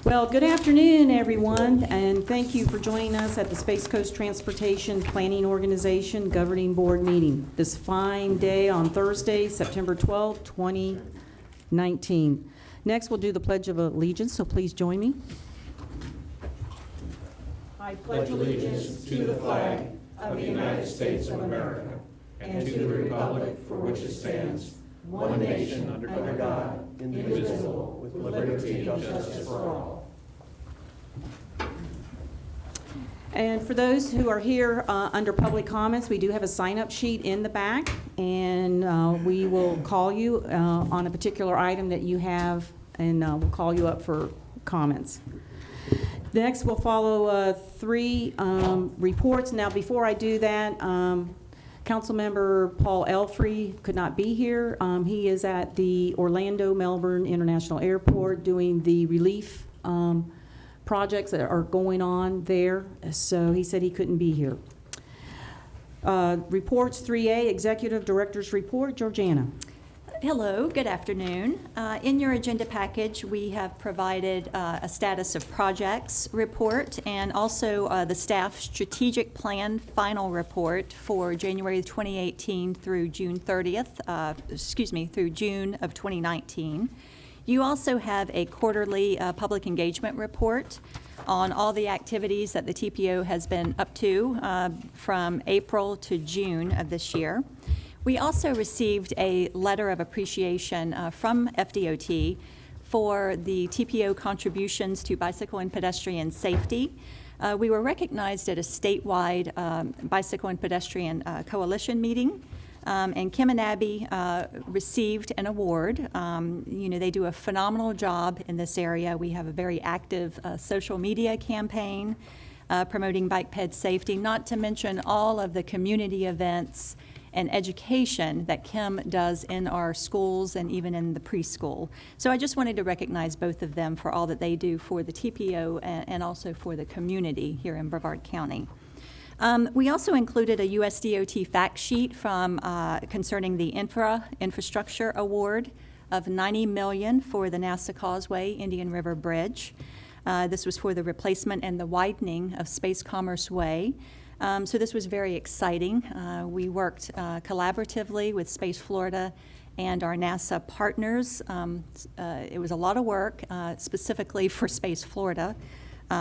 Well, good afternoon, everyone, and thank you for joining us at the Space Coast Transportation Planning Organization Governing Board meeting this fine day on Thursday, September 12, 2019. Next, we'll do the Pledge of Allegiance, so please join me. I pledge allegiance to the flag of the United States of America and to the republic for which it stands, one nation under God, indivisible, with liberty and justice for all. And for those who are here under public comments, we do have a sign-up sheet in the back, and we will call you on a particular item that you have, and we'll call you up for comments. Next, we'll follow three reports. Now, before I do that, Councilmember Paul Elfrey could not be here. He is at the Orlando Melbourne International Airport doing the relief projects that are going on there, so he said he couldn't be here. Reports 3A, Executive Director's Report. Georgiana. Hello, good afternoon. In your agenda package, we have provided a status of projects report and also the staff strategic plan final report for January 2018 through June 30th, through June of 2019. You also have a quarterly public engagement report on all the activities that the TPO has been up to from April to June of this year. We also received a letter of appreciation from FDOT for the TPO contributions to bicycle and pedestrian safety. We were recognized at a statewide bicycle and pedestrian coalition meeting. And Kim and Abby received an award. They do a phenomenal job in this area. We have a very active social media campaign promoting bike ped safety, not to mention all of the community events and education that Kim does in our schools and even in the preschool. So I just wanted to recognize both of them for all that they do for the TPO and also for the community here in Brevard County. We also included a USDOT fact sheet from concerning the infrastructure award of $90 million for the NASA Causeway Indian River Bridge. This was for the replacement and the widening of Space Commerce Way. So this was very exciting. We worked collaboratively with Space Florida and our NASA partners. It was a lot of work, specifically for Space Florida,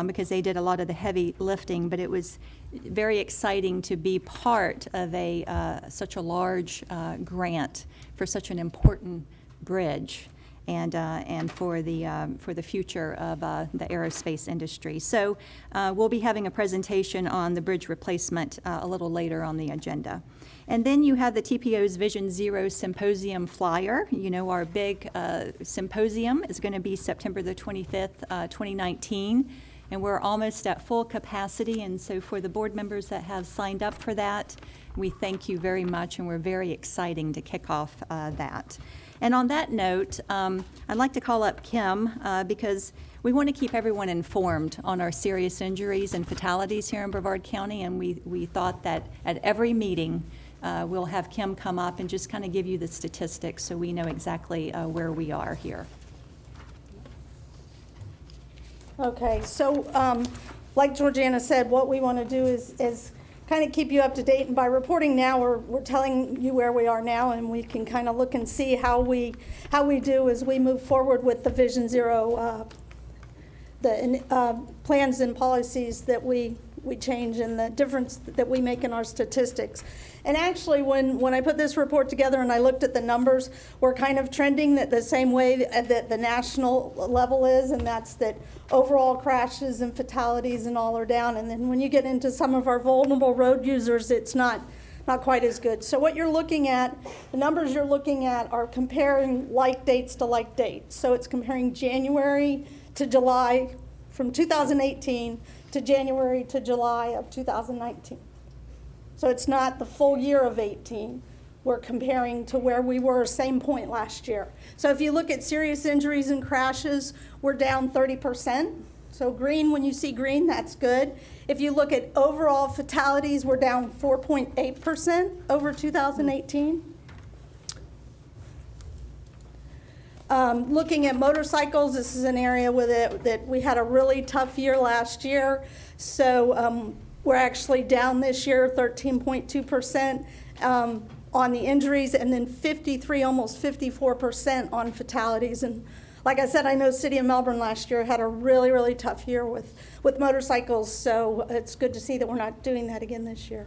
because they did a lot of the heavy lifting, but it was very exciting to be part of such a large grant for such an important bridge and for the future of the aerospace industry. So we'll be having a presentation on the bridge replacement a little later on the agenda. And then you have the TPO's Vision Zero Symposium flyer. You know, our big symposium is going to be September the 25th, 2019. And we're almost at full capacity, and so for the board members that have signed up for that, we thank you very much, and we're very exciting to kick off that. And on that note, I'd like to call up Kim because we want to keep everyone informed on our serious injuries and fatalities here in Brevard County, and we thought that at every meeting we'll have Kim come up and just kind of give you the statistics so we know exactly where we are here. Okay, so like Georgiana said, what we want to do is kind of keep you up to date, and by reporting now, we're telling you where we are now, and we can kind of look and see how we do as we move forward with the Vision Zero, the plans and policies that we change and the difference that we make in our statistics. And actually, when I put this report together and I looked at the numbers, we're kind of trending the same way that the national level is, and that's that overall crashes and fatalities and all are down. And then when you get into some of our vulnerable road users, it's not quite as good. So what you're looking at, the numbers you're looking at are comparing like dates to like dates. So it's comparing January to July from 2018 to January to July of 2019. So it's not the full year of 18. We're comparing to where we were same point last year. So if you look at serious injuries and crashes, we're down 30%. So green, when you see green, that's good. If you look at overall fatalities, we're down 4.8% over 2018. Looking at motorcycles, this is an area that we had a really tough year last year. So we're actually down this year 13.2% on the injuries, and then 53, almost 54% on fatalities. And like I said, I know City of Melbourne last year had a really, really tough year with motorcycles. So it's good to see that we're not doing that again this year.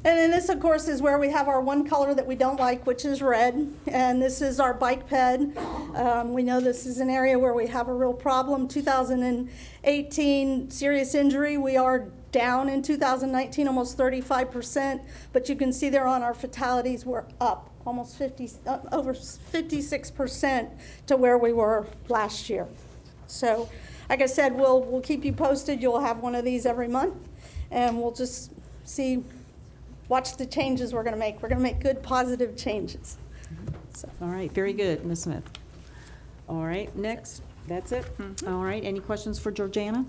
And then this, of course, is where we have our one color that we don't like, which is red. And this is our bike ped. We know this is an area where we have a real problem. 2018 serious injury, we are down in 2019, almost 35%. But you can see there on our fatalities, we're up almost over 56% to where we were last year. So, like I said, we'll keep you posted. You'll have one of these every month, and we'll just watch the changes we're going to make. We're going to make good, positive changes. So. All right, very good, Ms. Smith. All right, next, that's it? All right, any questions for Georgiana?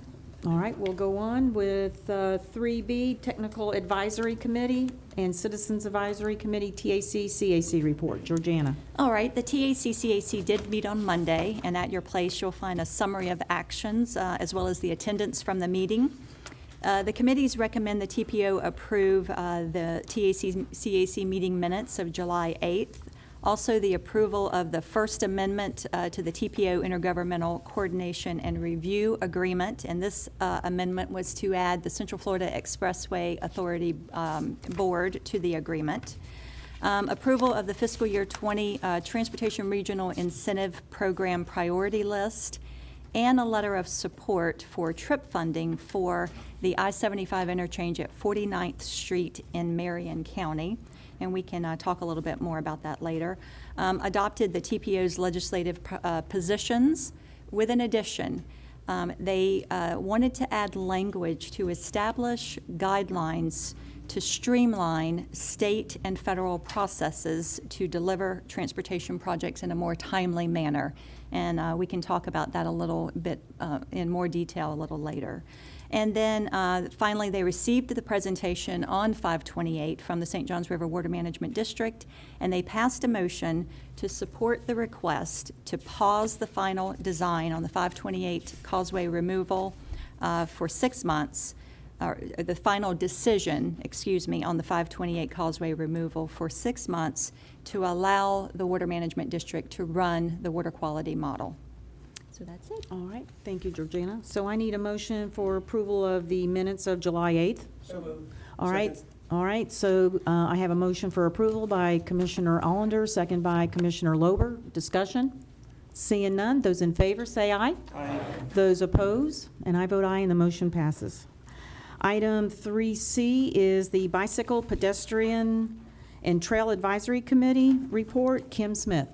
All right, we'll go on with 3B, Technical Advisory Committee and Citizens Advisory Committee, TAC-CAC report. Georgiana. All right, the TAC-CAC did meet on Monday, and at your place you'll find a summary of actions as well as the attendance from the meeting. The committees recommend the TPO approve the TAC-CAC meeting minutes of July 8th. Also, the approval of the First Amendment to the TPO Intergovernmental Coordination and Review Agreement. And this amendment was to add the Central Florida Expressway Authority Board to the agreement. Approval of the fiscal year 20 Transportation Regional Incentive Program Priority List, and a letter of support for trip funding for the I-75 interchange at 49th Street in Marion County. And we can talk a little bit more about that later. Adopted the TPO's legislative positions with an addition. They wanted to add language to establish guidelines to streamline state and federal processes to deliver transportation projects in a more timely manner. And we can talk about that a little bit in more detail a little later. And then finally, they received the presentation on 528 from the St. Johns River Water Management District, and they passed a motion to support the request to pause the final design on the 528 Causeway removal for 6 months, the final decision, on the 528 Causeway removal for 6 months to allow the Water Management District to run the water quality model. So that's it. All right, thank you, Georgiana. So I need a motion for approval of the minutes of July 8th. So moved. All right, all right. So I have a motion for approval by Commissioner Allender, second by Commissioner Lober. Discussion? Seeing none, those in favor say aye. Aye. Those opposed, and I vote aye, and the motion passes. Item 3C is the Bicycle, Pedestrian, and Trail Advisory Committee report. Kim Smith.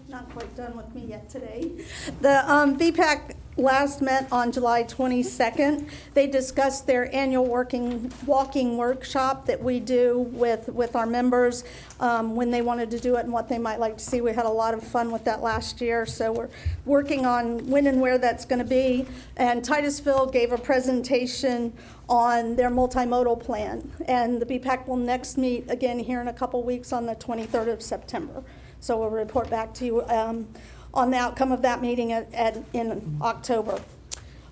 Not quite done with me yet today. The BPAC last met on July 22nd. They discussed their annual walking workshop that we do with our members when they wanted to do it and what they might like to see. We had a lot of fun with that last year, so we're working on when and where that's going to be. And Titusville gave a presentation on their multimodal plan, and the BPAC will next meet again here in a couple weeks on the 23rd of September. So we'll report back to you on the outcome of that meeting in October.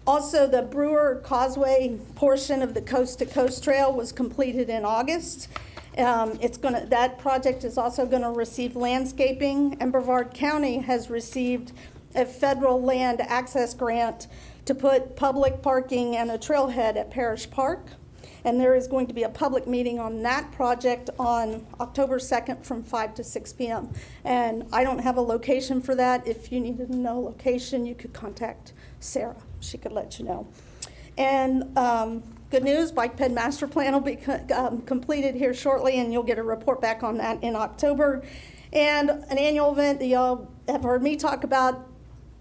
Also, the Brewer Causeway portion of the Coast to Coast Trail was completed in August. That project is also going to receive landscaping, and Brevard County has received a federal land access grant to put public parking and a trailhead at Parish Park. And there is going to be a public meeting on that project on October 2nd from 5 to 6 p.m. And I don't have a location for that. If you needed to know location, you could contact Sarah. She could let you know. And good news, Bike Ped Master Plan will be completed here shortly, and you'll get a report back on that in October. And an annual event that y'all have heard me talk about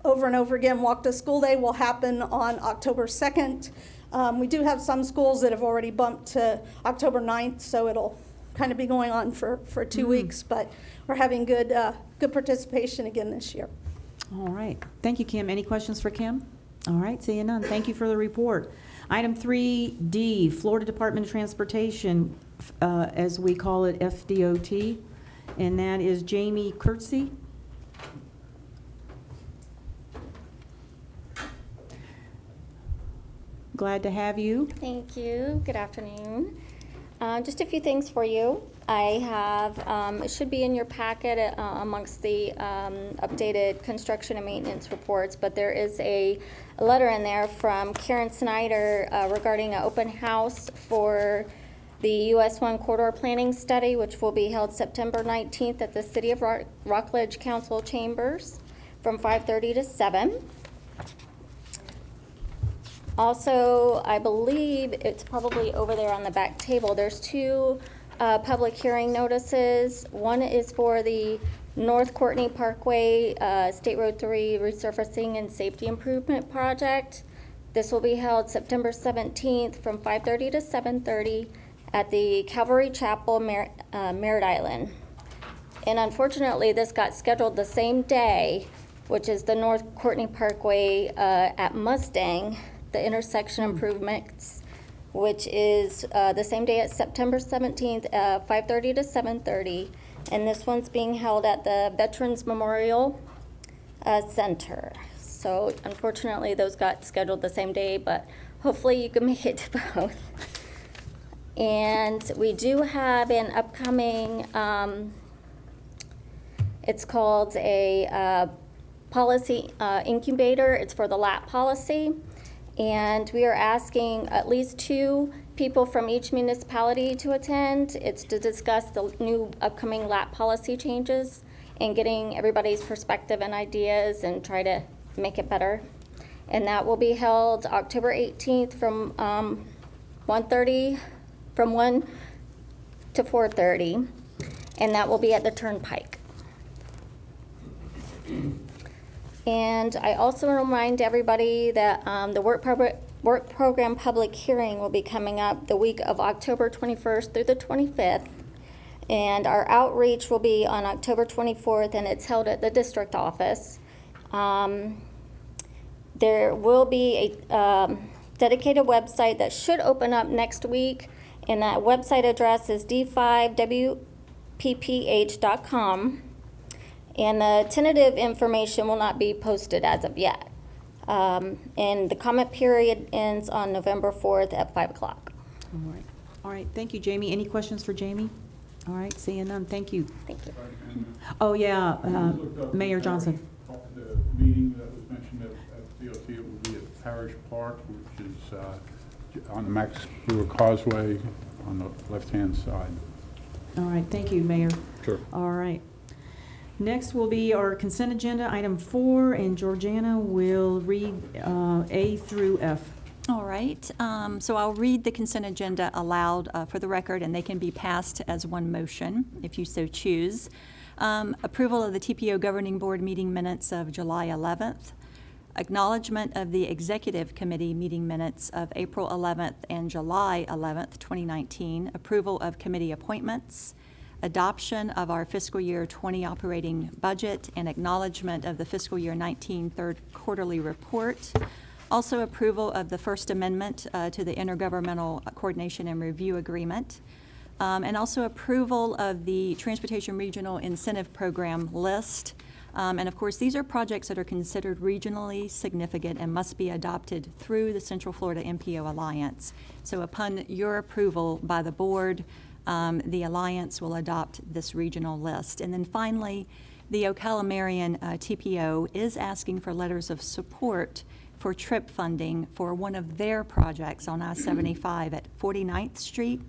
over and over again, Walk to School Day, will happen on October 2nd. We do have some schools that have already bumped to October 9th, so it'll kind of be going on for 2 weeks, but we're having good participation again this year. All right. Thank you, Kim. Any questions for Kim? All right, seeing none. Thank you for the report. Item 3D, Florida Department of Transportation, as we call it, FDOT, and that is Jamie Kurtzy. glad to have you. Thank you. Good afternoon. Just a few things for you. I have, it should be in your packet amongst the updated construction and maintenance reports, but there is a letter in there from Karen Snyder regarding an open house for the US 1 Corridor Planning Study, which will be held September 19th at the City of Rockledge Council Chambers from 5:30 to 7. Also, I believe it's probably over there on the back table. There's two public hearing notices. One is for the North Courtney Parkway, State Road 3 resurfacing and safety improvement project. This will be held September 17th from 5:30 to 7:30 at the Calvary Chapel, Merritt Island. And unfortunately, this got scheduled the same day, which is the North Courtney Parkway at Mustang, the intersection improvements, which is the same day at September 17th, 5:30 to 7:30. And this one's being held at the Veterans Memorial Center. So unfortunately, those got scheduled the same day, but hopefully you can make it to both. And we do have an upcoming, it's called a policy incubator. It's for the LAP policy. And we are asking at least 2 people from each municipality to attend. It's to discuss the new upcoming LAP policy changes and getting everybody's perspective and ideas and try to make it better. And that will be held October 18th from 1:30, from 1 to 4:30. And that will be at the Turnpike. And I also remind everybody that the work program public hearing will be coming up the week of October 21st through the 25th. And our outreach will be on October 24th, and it's held at the district office. There will be a dedicated website that should open up next week, and that website address is d5wpph.com. And the tentative information will not be posted as of yet. And the comment period ends on November 4th at 5 o'clock. All right, thank you, Jamie. Any questions for Jamie? All right, seeing none, thank you. Thank you. Oh, yeah, Mayor Johnson. The meeting that was mentioned at DOT, it will be at Parish Park, which is on the Max Brewer Causeway on the left-hand side. All right, thank you, Mayor. Sure. All right. Next will be our consent agenda, item 4, and Georgiana will read A through F. All right, so I'll read the consent agenda aloud for the record, and they can be passed as one motion if you so choose. Approval of the TPO Governing Board meeting minutes of July 11th. Acknowledgement of the Executive Committee meeting minutes of April 11th and July 11th, 2019. Approval of committee appointments. Adoption of our fiscal year 20 operating budget and acknowledgement of the fiscal year 19 third quarterly report. Also approval of the First Amendment to the Intergovernmental Coordination and Review Agreement. And also approval of the Transportation Regional Incentive Program list. And of course, these are projects that are considered regionally significant and must be adopted through the Central Florida MPO Alliance. So upon your approval by the board, the Alliance will adopt this regional list. And then finally, the Ocala-Marion TPO is asking for letters of support for TRIP funding for one of their projects on I-75 at 49th Street.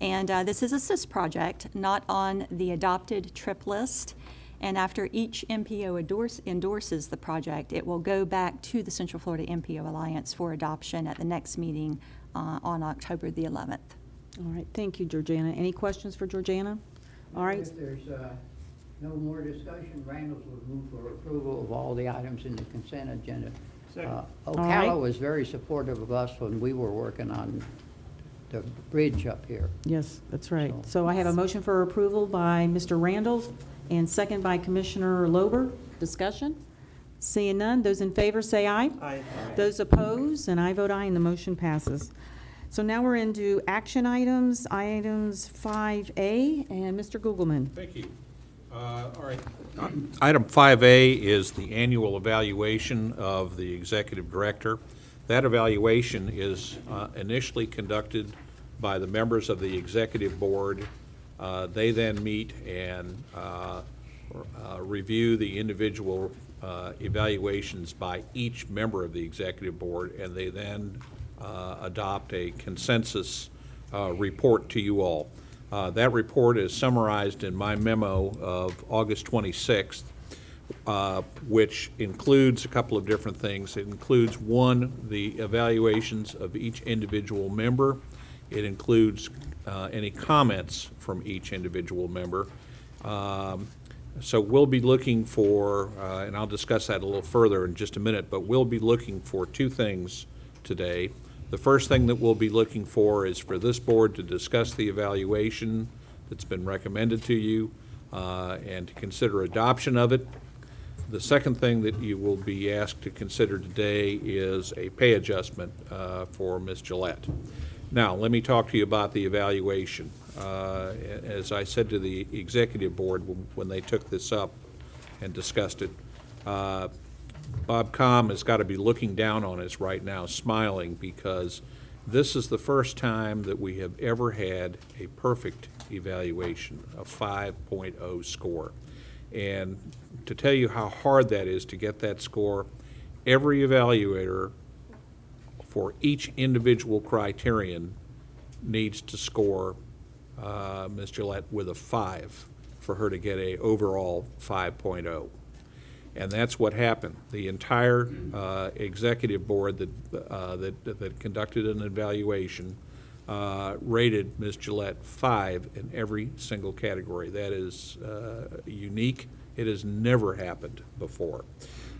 And this is a CIS project, not on the adopted TRIP list. And after each MPO endorses the project, it will go back to the Central Florida MPO Alliance for adoption at the next meeting on October the 11th. All right, thank you, Georgiana. Any questions for Georgiana? All right. If there's no more discussion, Randall's would move for approval of all the items in the consent agenda. Ocala was very supportive of us when we were working on the bridge up here. Yes, that's right. So I have a motion for approval by Mr. Randall and second by Commissioner Lober. Discussion? Seeing none, those in favor say aye. Aye. Those opposed, and I vote aye, and the motion passes. So now we're into action items, items 5A, and Mr. Gugelman. Thank you. All right. Item 5A is the annual evaluation of the executive director. That evaluation is initially conducted by the members of the executive board. They then meet and review the individual evaluations by each member of the executive board, and they then adopt a consensus report to you all. That report is summarized in my memo of August 26th, which includes a couple of different things. It includes, one, the evaluations of each individual member. It includes any comments from each individual member. So we'll be looking for, and I'll discuss that a little further in just a minute, but we'll be looking for two things today. The first thing that we'll be looking for is for this board to discuss the evaluation that's been recommended to you and to consider adoption of it. The second thing that you will be asked to consider today is a pay adjustment for Ms. Gillette. Now, let me talk to you about the evaluation. As I said to the executive board when they took this up and discussed it, Bob Comm has got to be looking down on us right now, smiling, because this is the first time that we have ever had a perfect evaluation, a 5.0 score. And to tell you how hard that is to get that score, every evaluator for each individual criterion needs to score Ms. Gillette with a 5 for her to get a overall 5.0. And that's what happened. The entire executive board that conducted an evaluation rated Ms. Gillette 5 in every single category. That is unique. It has never happened before.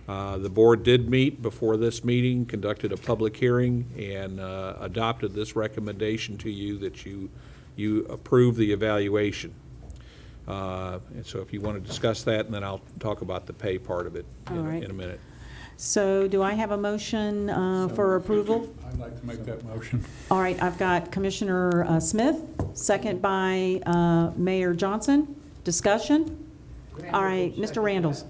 The board did meet before this meeting, conducted a public hearing, and adopted this recommendation to you that you approve the evaluation. And so if you want to discuss that, and then I'll talk about the pay part of it in a minute. So do I have a motion for approval? I'd like to make that motion. All right, I've got Commissioner Smith, second by Mayor Johnson. Discussion? All right, Mr. Randalls.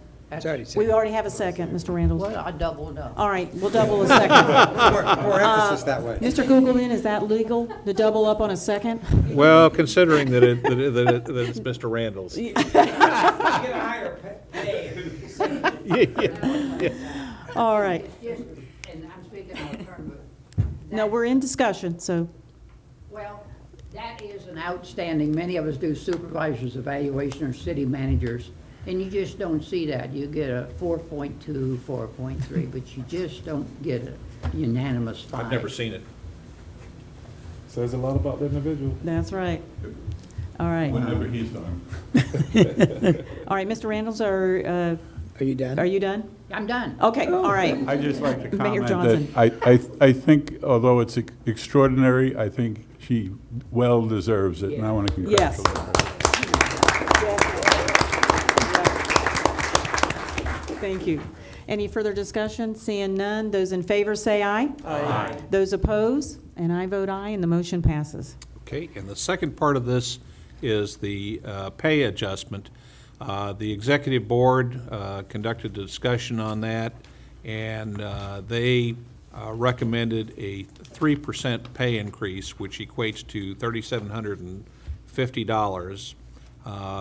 We already have a second, Mr. Randalls. Well, I doubled up. All right, we'll double a second. More emphasis that way. Mr. Kugelman, is that legal to double up on a second? Well, considering that it's Mr. Randall's. Get a higher pay. All right. Yes, and I'm speaking out of turn, but. No, we're in discussion, so, Well, that is an outstanding, many of us do supervisors evaluation or city managers, and you just don't see that. You get a 4.2, 4.3, but you just don't get a unanimous 5. I've never seen it. Says a lot about the individual. that's right. All right. Whenever he's done. All right, Mr. Randalls, are you done? you done? I'm done. Okay, all right. I'd just like to Mayor comment that Johnson. I think, although it's extraordinary, I think she well deserves it, and I want to Yes. congratulate her. Thank you. Any further discussion? Seeing none, those in favor say aye. Aye. Those opposed? And I vote aye, and the motion passes. Okay, and the second part of this is the pay adjustment. The executive board conducted a discussion on that, and they recommended a 3% pay increase, which equates to $3,750.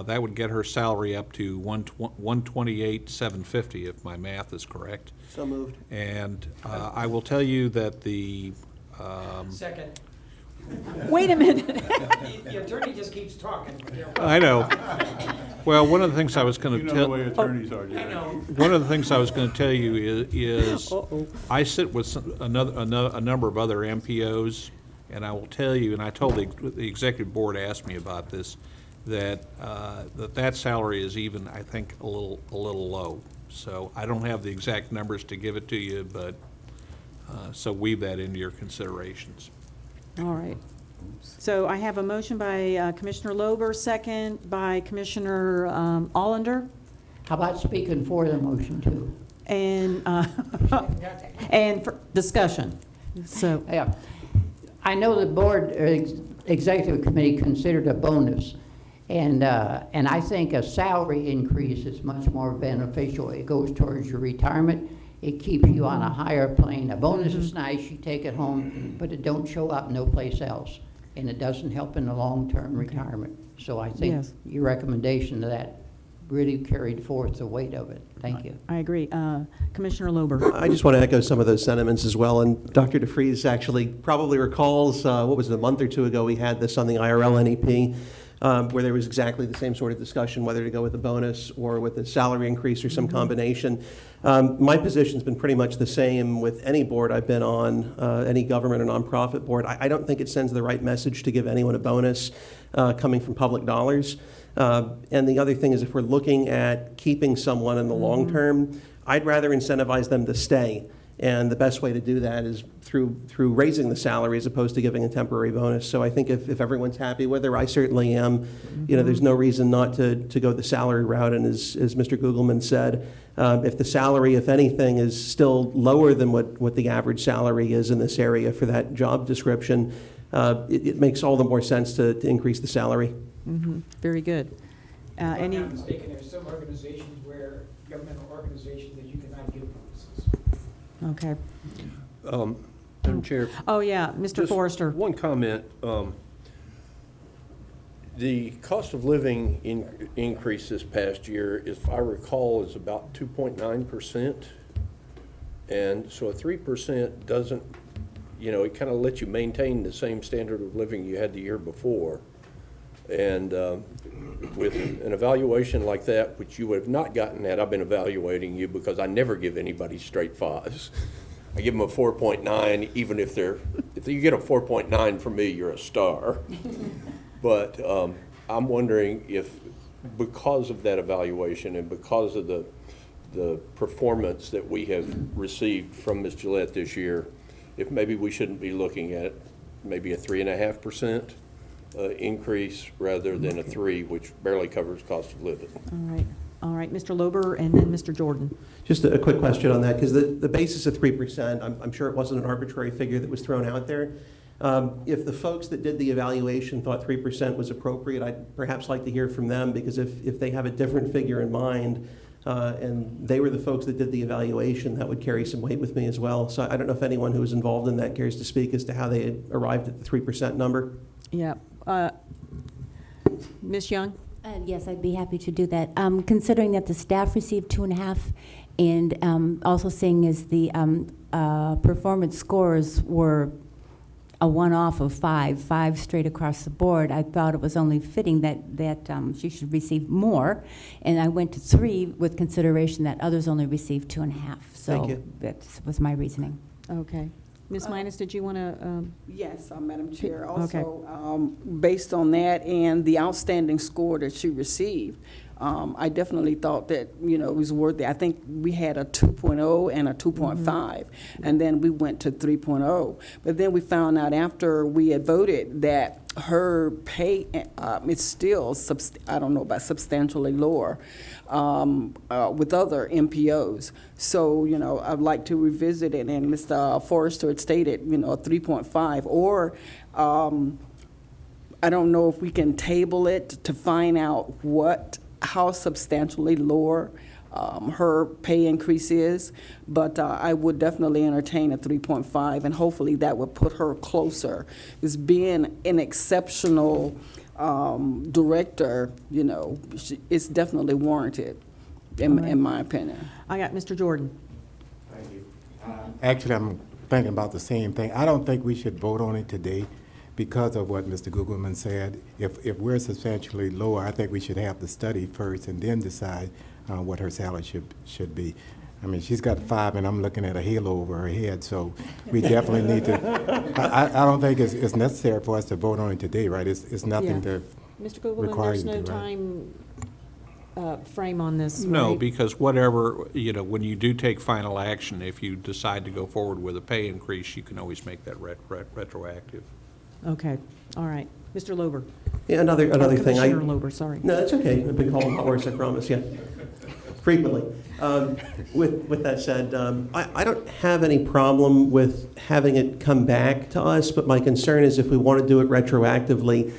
That would get her salary up to $128,750, if my math is correct. So moved. And I will tell you that the Second. Wait a minute. The attorney just keeps talking. I know. Well, one of the things I was going You to know the tell. way attorneys are, I Jerry. know. One of the things I was going to tell you is I sit with a number of other MPOs, and I will tell you, and I told the executive board asked me about this, that that salary is even, I think, a little low. So I don't have the exact numbers to give it to you, but so weave that into your considerations. All right. So I have a motion by Commissioner Lober, second by Commissioner Allender, How about speaking for the motion too? and, and for discussion. So, Yeah, I know the board, executive committee considered a bonus, and I think a salary increase is much more beneficial. It goes towards your retirement, it keeps you on a higher plane. A bonus is nice, you take it home, but it don't show up no place else. And it doesn't help in the long-term retirement. So I think Yes. your recommendation to that really carried forth the weight of it. Thank you. I agree. Commissioner Lober? I just want to echo some of those sentiments as well. And Dr. DeFries actually probably recalls, what was it, a month or two ago, we had this on the IRL NEP, where there was exactly the same sort of discussion, whether to go with a bonus or with a salary increase or some combination. My position's been pretty much the same with any board I've been on, any government or nonprofit board. I don't think it sends the right message to give anyone a bonus coming from public dollars. And the other thing is, if we're looking at keeping someone in the long term, I'd rather incentivize them to stay. And the best way to do that is through raising the salary as opposed to giving a temporary bonus. So I think if everyone's happy with her, I certainly am. You know, there's no reason not to go the salary route. And as Mr. Gugelman said, if the salary, if anything, is still lower than what the average salary is in this area for that job description, it makes all the more sense to increase the salary. Very good. If I'm Any? not mistaken, there's some organizations where, governmental organizations, that you cannot give bonuses. Okay. Madam Chair. Oh, yeah, Mr. Just Forrester. one comment. The cost of living increase this past year, if I recall, is about 2.9%. And so a 3% doesn't, you know, it kind of lets you maintain the same standard of living you had the year before. And with an evaluation like that, which you would have not gotten at, I've been evaluating you because I never give anybody straight 5s. I give them a 4.9, even if you get a 4.9 from me, you're a star. But I'm wondering if, because of that evaluation and because of the performance that we have received from Ms. Gillette this year, if maybe we shouldn't be looking at maybe a 3.5% increase rather than a 3, which barely covers cost of living. All right, Mr. Lober, and then Mr. Jordan. Just a quick question on that, because the basis of 3%, I'm sure it wasn't an arbitrary figure that was thrown out there. If the folks that did the evaluation thought 3% was appropriate, I'd perhaps like to hear from them, because if they have a different figure in mind, and they were the folks that did the evaluation, that would carry some weight with me as well. So I don't know if anyone who was involved in that cares to speak as to how they arrived at the 3% number. Yeah. Ms. Young? Yes, I'd be happy to do that. Considering that the staff received 2.5, and also seeing as the performance scores were a one-off of 5 straight across the board, I thought it was only fitting that she should receive more, and I went to 3 with consideration that others only received 2.5. So Thank you. That was my reasoning. Okay. Ms. Minus, did you want to? Yes, Madam Chair. Okay. Also, based on that and the outstanding score that she received, I definitely thought that, it was worth it. I think we had a 2.0 and a 2.5, and then we went to 3.0. But then we found out after we had voted that her pay is still, I don't know about substantially lower with other MPOs. So, I'd like to revisit it, and Mr. Forrester had stated, a 3.5, or I don't know if we can table it to find out how substantially lower her pay increase is, but I would definitely entertain a 3.5, and hopefully that would put her closer. As being an exceptional director, it's definitely warranted, in my opinion. I got Mr. Jordan. Thank you. Actually, I'm thinking about the same thing. I don't think we should vote on it today because of what Mr. Gugelman said. If we're substantially lower, I think we should have the study first and then decide what her salary should be. I mean, she's got 5, and I'm looking at a halo over her head, so we definitely need to. I don't think it's necessary for us to vote on it today, right? It's nothing to Mr. Gugelman, require there's you no to, right? time frame on this, No, right? because whatever, when you do take final action, if you decide to go forward with a pay increase, you can always make that retroactive. Okay, all right. Mr. Lober. Yeah, another thing. Commissioner Lober, sorry. No, that's okay. I've been called a lot worse, I promise, yeah. Frequently. With that said, I don't have any problem with having it come back to us, but my concern is if we want to do it retroactively,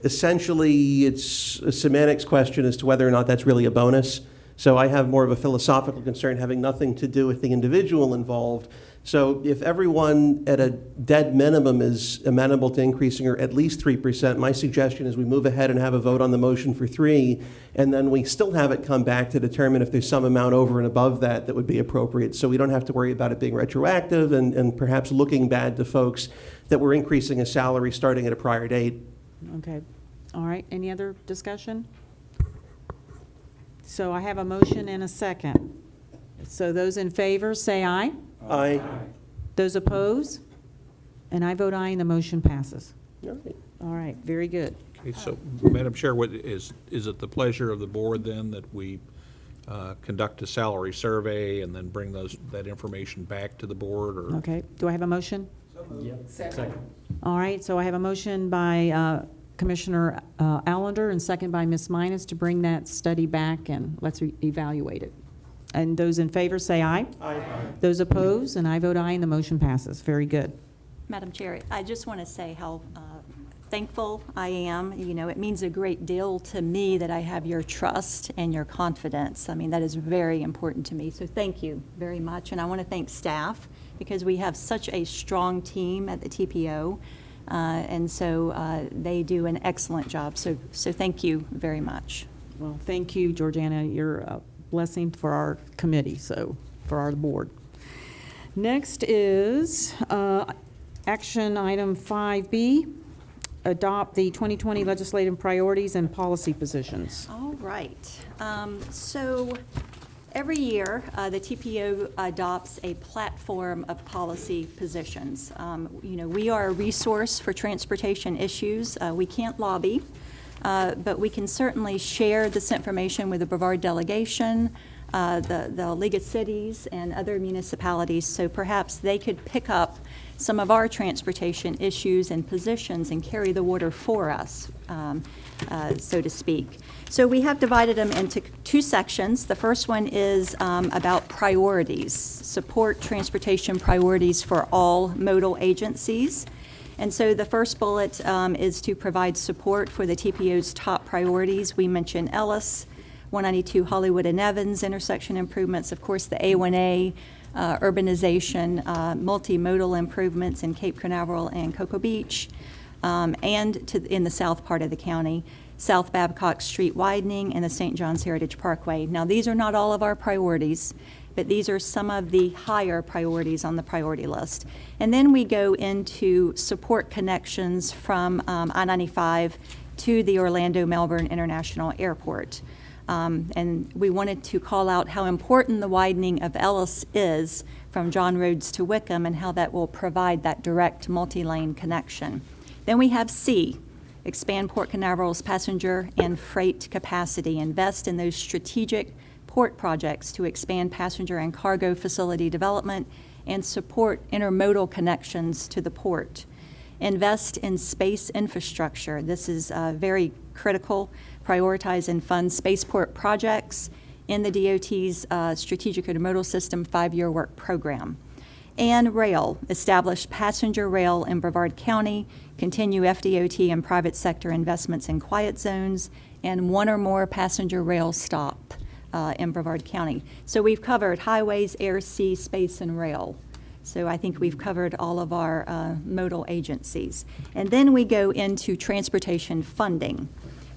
essentially it's a semantics question as to whether or not that's really a bonus. So I have more of a philosophical concern having nothing to do with the individual involved. So if everyone at a dead minimum is amenable to increasing or at least 3%, my suggestion is we move ahead and have a vote on the motion for 3, and then we still have it come back to determine if there's some amount over and above that that would be appropriate. So we don't have to worry about it being retroactive and perhaps looking bad to folks that we're increasing a salary starting at a prior date. Okay. All right. Any other discussion? So I have a motion and a second. So those in favor, say aye. Aye. Those opposed? And I vote aye, and the motion passes. All right. All right, very good. Okay, so, Madam Chair, what is it the pleasure of the board then that we conduct a salary survey and then bring that information back to the board, or? Okay, do I have a motion? Second. All right, so I have a motion by Commissioner Allender and second by Ms. Minus to bring that study back and let's evaluate it. And those in favor say aye. Aye. Those opposed, and I vote aye, and the motion passes. Very good. Madam Chair, I just want to say how thankful I am. You know, it means a great deal to me that I have your trust and your confidence. I mean, that is very important to me. So thank you very much. And I want to thank staff because we have such a strong team at the TPO. And so they do an excellent job. So thank you very much. Well, thank you, Georgiana. You're a blessing for our committee, so for our board. Next is action item 5B, adopt the 2020 legislative priorities and policy positions. All right. So every year, the TPO adopts a platform of policy positions. You know, we are a resource for transportation issues. We can't lobby, but we can certainly share this information with the Brevard delegation, the League of Cities, and other municipalities, so perhaps they could pick up some of our transportation issues and positions and carry the water for us, so to speak. So we have divided them into 2 sections. The first one is about priorities, support transportation priorities for all modal agencies. And so the first bullet is to provide support for the TPO's top priorities. We mentioned Ellis, 192 Hollywood and Evans intersection improvements, of course the A1A, urbanization, multimodal improvements in Cape Canaveral and Cocoa Beach, and in the south part of the county, South Babcock Street widening and the St. John's Heritage Parkway. Now these are not all of our priorities, but these are some of the higher priorities on the priority list. And then we go into support connections from I-95 to the Orlando-Melbourne International Airport. And we wanted to call out how important the widening of Ellis is from John Rhodes to Wickham and how that will provide that direct multi-lane connection. Then we have C, expand Port Canaveral's passenger and freight capacity, invest in those strategic port projects to expand passenger and cargo facility development and support intermodal connections to the port. Invest in space infrastructure. This is very critical. Prioritize and fund spaceport projects in the DOT's Strategic Intermodal System 5-year work program. And rail, establish passenger rail in Brevard County, continue FDOT and private sector investments in quiet zones, and 1 or more passenger rail stop in Brevard County. So we've covered highways, air, sea, space, and rail. So I think we've covered all of our modal agencies. And then we go into transportation funding.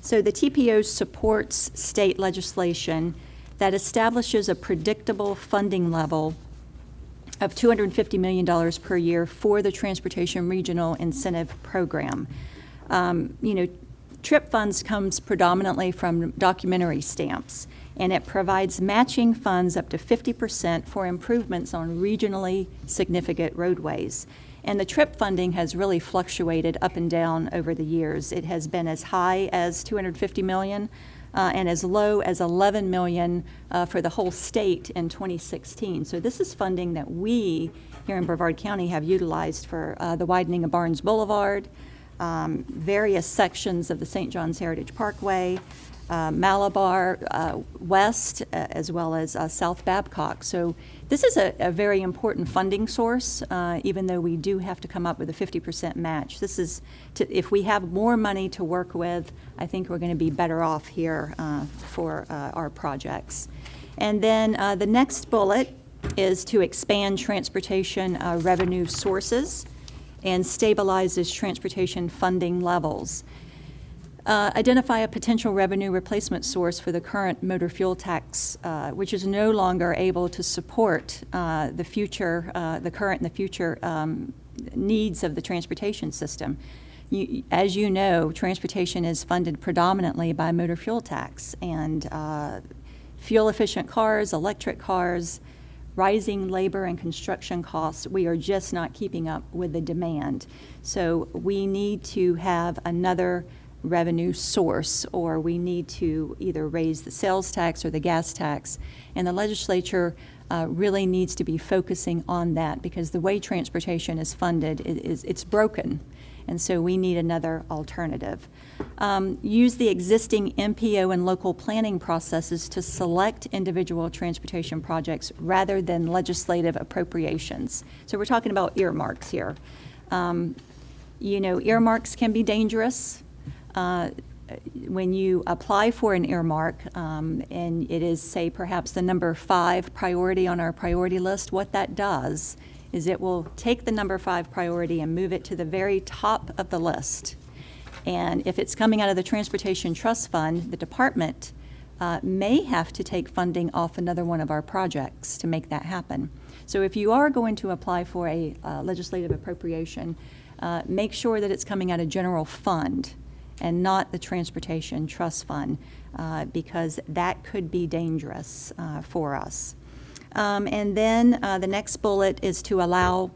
So the TPO supports state legislation that establishes a predictable funding level of $250 million per year for the Transportation Regional Incentive Program. You know, TRIP funds comes predominantly from documentary stamps, and it provides matching funds up to 50% for improvements on regionally significant roadways. And the TRIP funding has really fluctuated up and down over the years. It has been as high as $250 million and as low as $11 million for the whole state in 2016. So this is funding that we here in Brevard County have utilized for the widening of Barnes Boulevard, various sections of the St. John's Heritage Parkway, Malabar West, as well as South Babcock. So This is a very important funding source, even though we do have to come up with a 50% match. This is, if we have more money to work with, I think we're going to be better off here for our projects. And then the next bullet is to expand transportation revenue sources and stabilizes transportation funding levels. Identify a potential revenue replacement source for the current motor fuel tax, which is no longer able to support the current and the future needs of the transportation system. As you know, transportation is funded predominantly by motor fuel tax, and fuel-efficient cars, electric cars, rising labor and construction costs, we are just not keeping up with the demand. So we need to have another revenue source, or we need to either raise the sales tax or the gas tax. And the legislature really needs to be focusing on that, because the way transportation is funded, it's broken. And so we need another alternative. Use the existing MPO and local planning processes to select individual transportation projects rather than legislative appropriations. So we're talking about earmarks here. Earmarks can be dangerous. When you apply for an earmark, and it is, say, perhaps the number 5 priority on our priority list, what that does is it will take the number 5 priority and move it to the very top of the list. And if it's coming out of the Transportation Trust Fund, the department may have to take funding off another one of our projects to make that happen. So if you are going to apply for a legislative appropriation, make sure that it's coming out of general fund and not the Transportation Trust Fund, because that could be dangerous for us. And then the next bullet is to allow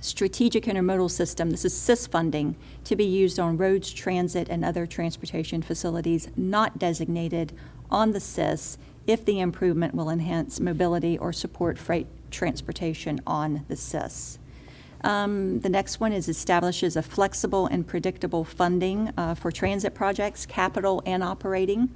strategic intermodal system, this is SIS funding, to be used on roads, transit, and other transportation facilities not designated on the SIS if the improvement will enhance mobility or support freight transportation on the SIS. The next one is establishes a flexible and predictable funding for transit projects, capital and operating,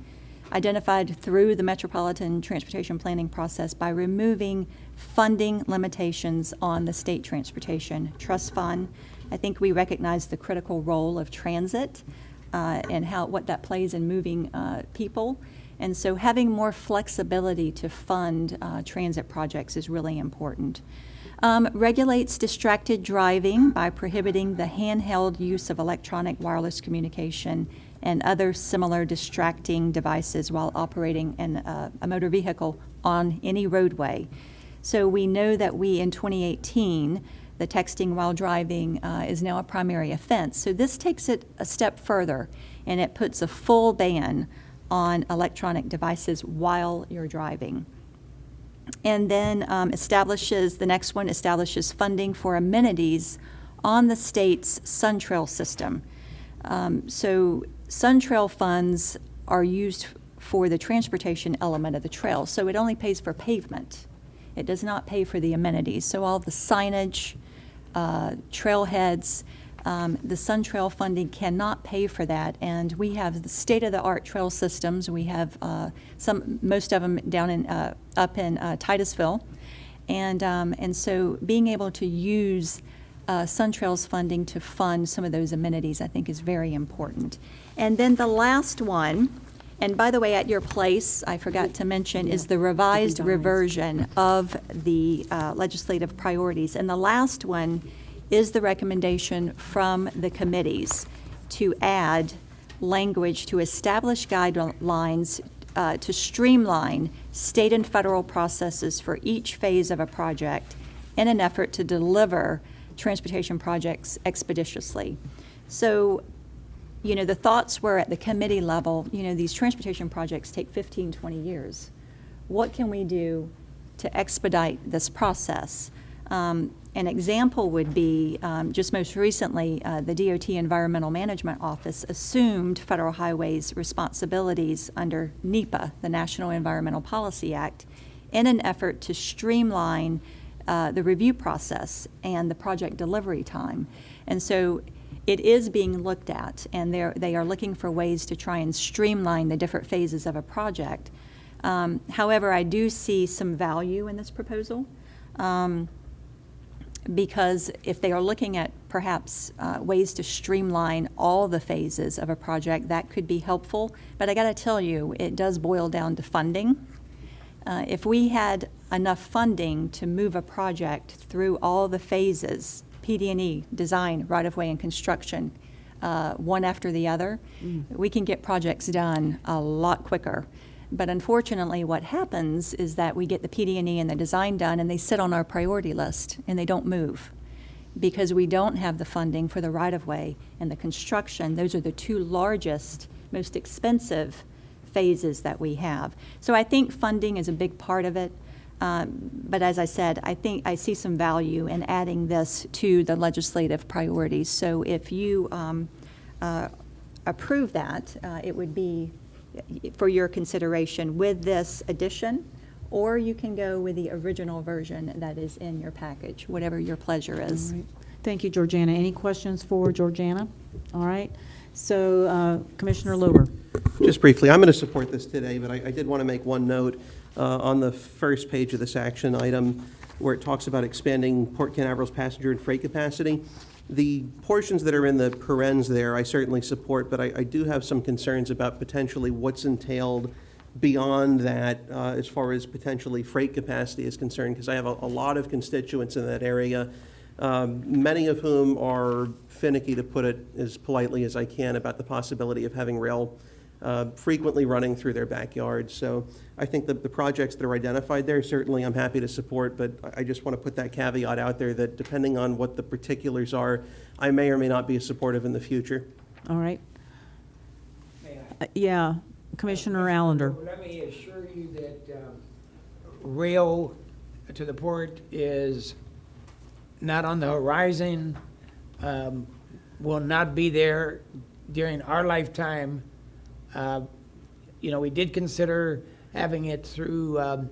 identified through the Metropolitan Transportation Planning process by removing funding limitations on the State Transportation Trust Fund. I think we recognize the critical role of transit and what that plays in moving people. And so having more flexibility to fund transit projects is really important. Regulates distracted driving by prohibiting the handheld use of electronic wireless communication and other similar distracting devices while operating a motor vehicle on any roadway. So we know that in 2018, the texting while driving is now a primary offense. So this takes it a step further, and it puts a full ban on electronic devices while you're driving. And then the next one establishes funding for amenities on the state's SunTrail system. So SunTrail funds are used for the transportation element of the trail, so it only pays for pavement. It does not pay for the amenities. So all the signage, trailheads, the SunTrail funding cannot pay for that, and we have the state-of-the-art trail systems. We have most of them down up in Titusville, and so being able to use SunTrail's funding to fund some of those amenities, I think, is very important. And then the last one, and by the way, at your place, I forgot to mention, is the revised reversion of the legislative priorities. And the last one is the recommendation from the committees to add language to establish guidelines to streamline state and federal processes for each phase of a project in an effort to deliver transportation projects expeditiously. So, the thoughts were at the committee level, these transportation projects take 15, 20 years. What can we do to expedite this process? An example would be, just most recently, the DOT Environmental Management Office assumed Federal Highways responsibilities under NEPA, the National Environmental Policy Act, in an effort to streamline the review process and the project delivery time. And so it is being looked at, and they are looking for ways to try and streamline the different phases of a project. However, I do see some value in this proposal, because if they are looking at perhaps ways to streamline all the phases of a project, that could be helpful. But I got to tell you, it does boil down to funding. If we had enough funding to move a project through all the phases, PD&E, design, right-of-way, and construction, one after the other, we can get projects done a lot quicker. But unfortunately, what happens is that we get the PD&E and the design done, and they sit on our priority list, and they don't move because we don't have the funding for the right-of-way and the construction. Those are the two largest, most expensive phases that we have. So I think funding is a big part of it. But as I said, I think I see some value in adding this to the legislative priorities. So if you approve that, it would be for your consideration with this addition, or you can go with the original version that is in your package, whatever your pleasure is. All right. Thank you, Georgiana. Any questions for Georgiana? All right. So Commissioner Lober. Just briefly, I'm going to support this today, but I did want to make one note on the first page of this action item where it talks about expanding Port Canaveral's passenger and freight capacity. The portions that are in the parens there, I certainly support, but I do have some concerns about potentially what's entailed beyond that as far as potentially freight capacity is concerned, because I have a lot of constituents in that area, many of whom are finicky, to put it as politely as I can, about the possibility of having rail frequently running through their backyards. So I think the projects that are identified there, certainly I'm happy to support, but I just want to put that caveat out there that depending on what the particulars are, I may or may not be supportive in the future. All right. May I? Yeah, Commissioner Allender. Let me assure you that rail to the port is not on the horizon, will not be there during our lifetime. You know, we did consider having it through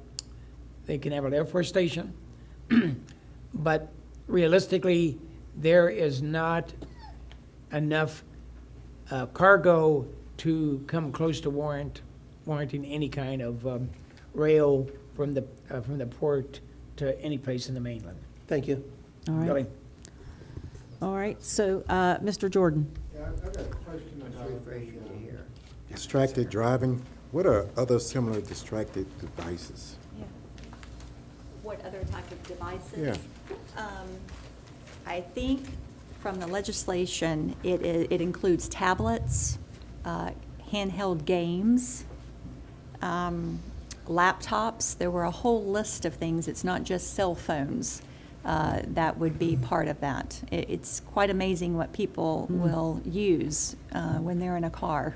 the Canaveral Air Force Station, but realistically, there is not enough cargo to come close to warranting any kind of rail from the port to any place in the mainland. Thank you. All right. Really. All right. So Mr. Jordan. Yeah, I've got a question about Refreshing to hear. distracted driving. What are other similar distracted devices? What other type of devices? Yeah. I think from the legislation, it includes tablets, handheld games, laptops. There were a whole list of things. It's not just cell phones that would be part of that. It's quite amazing what people will use when they're in a car.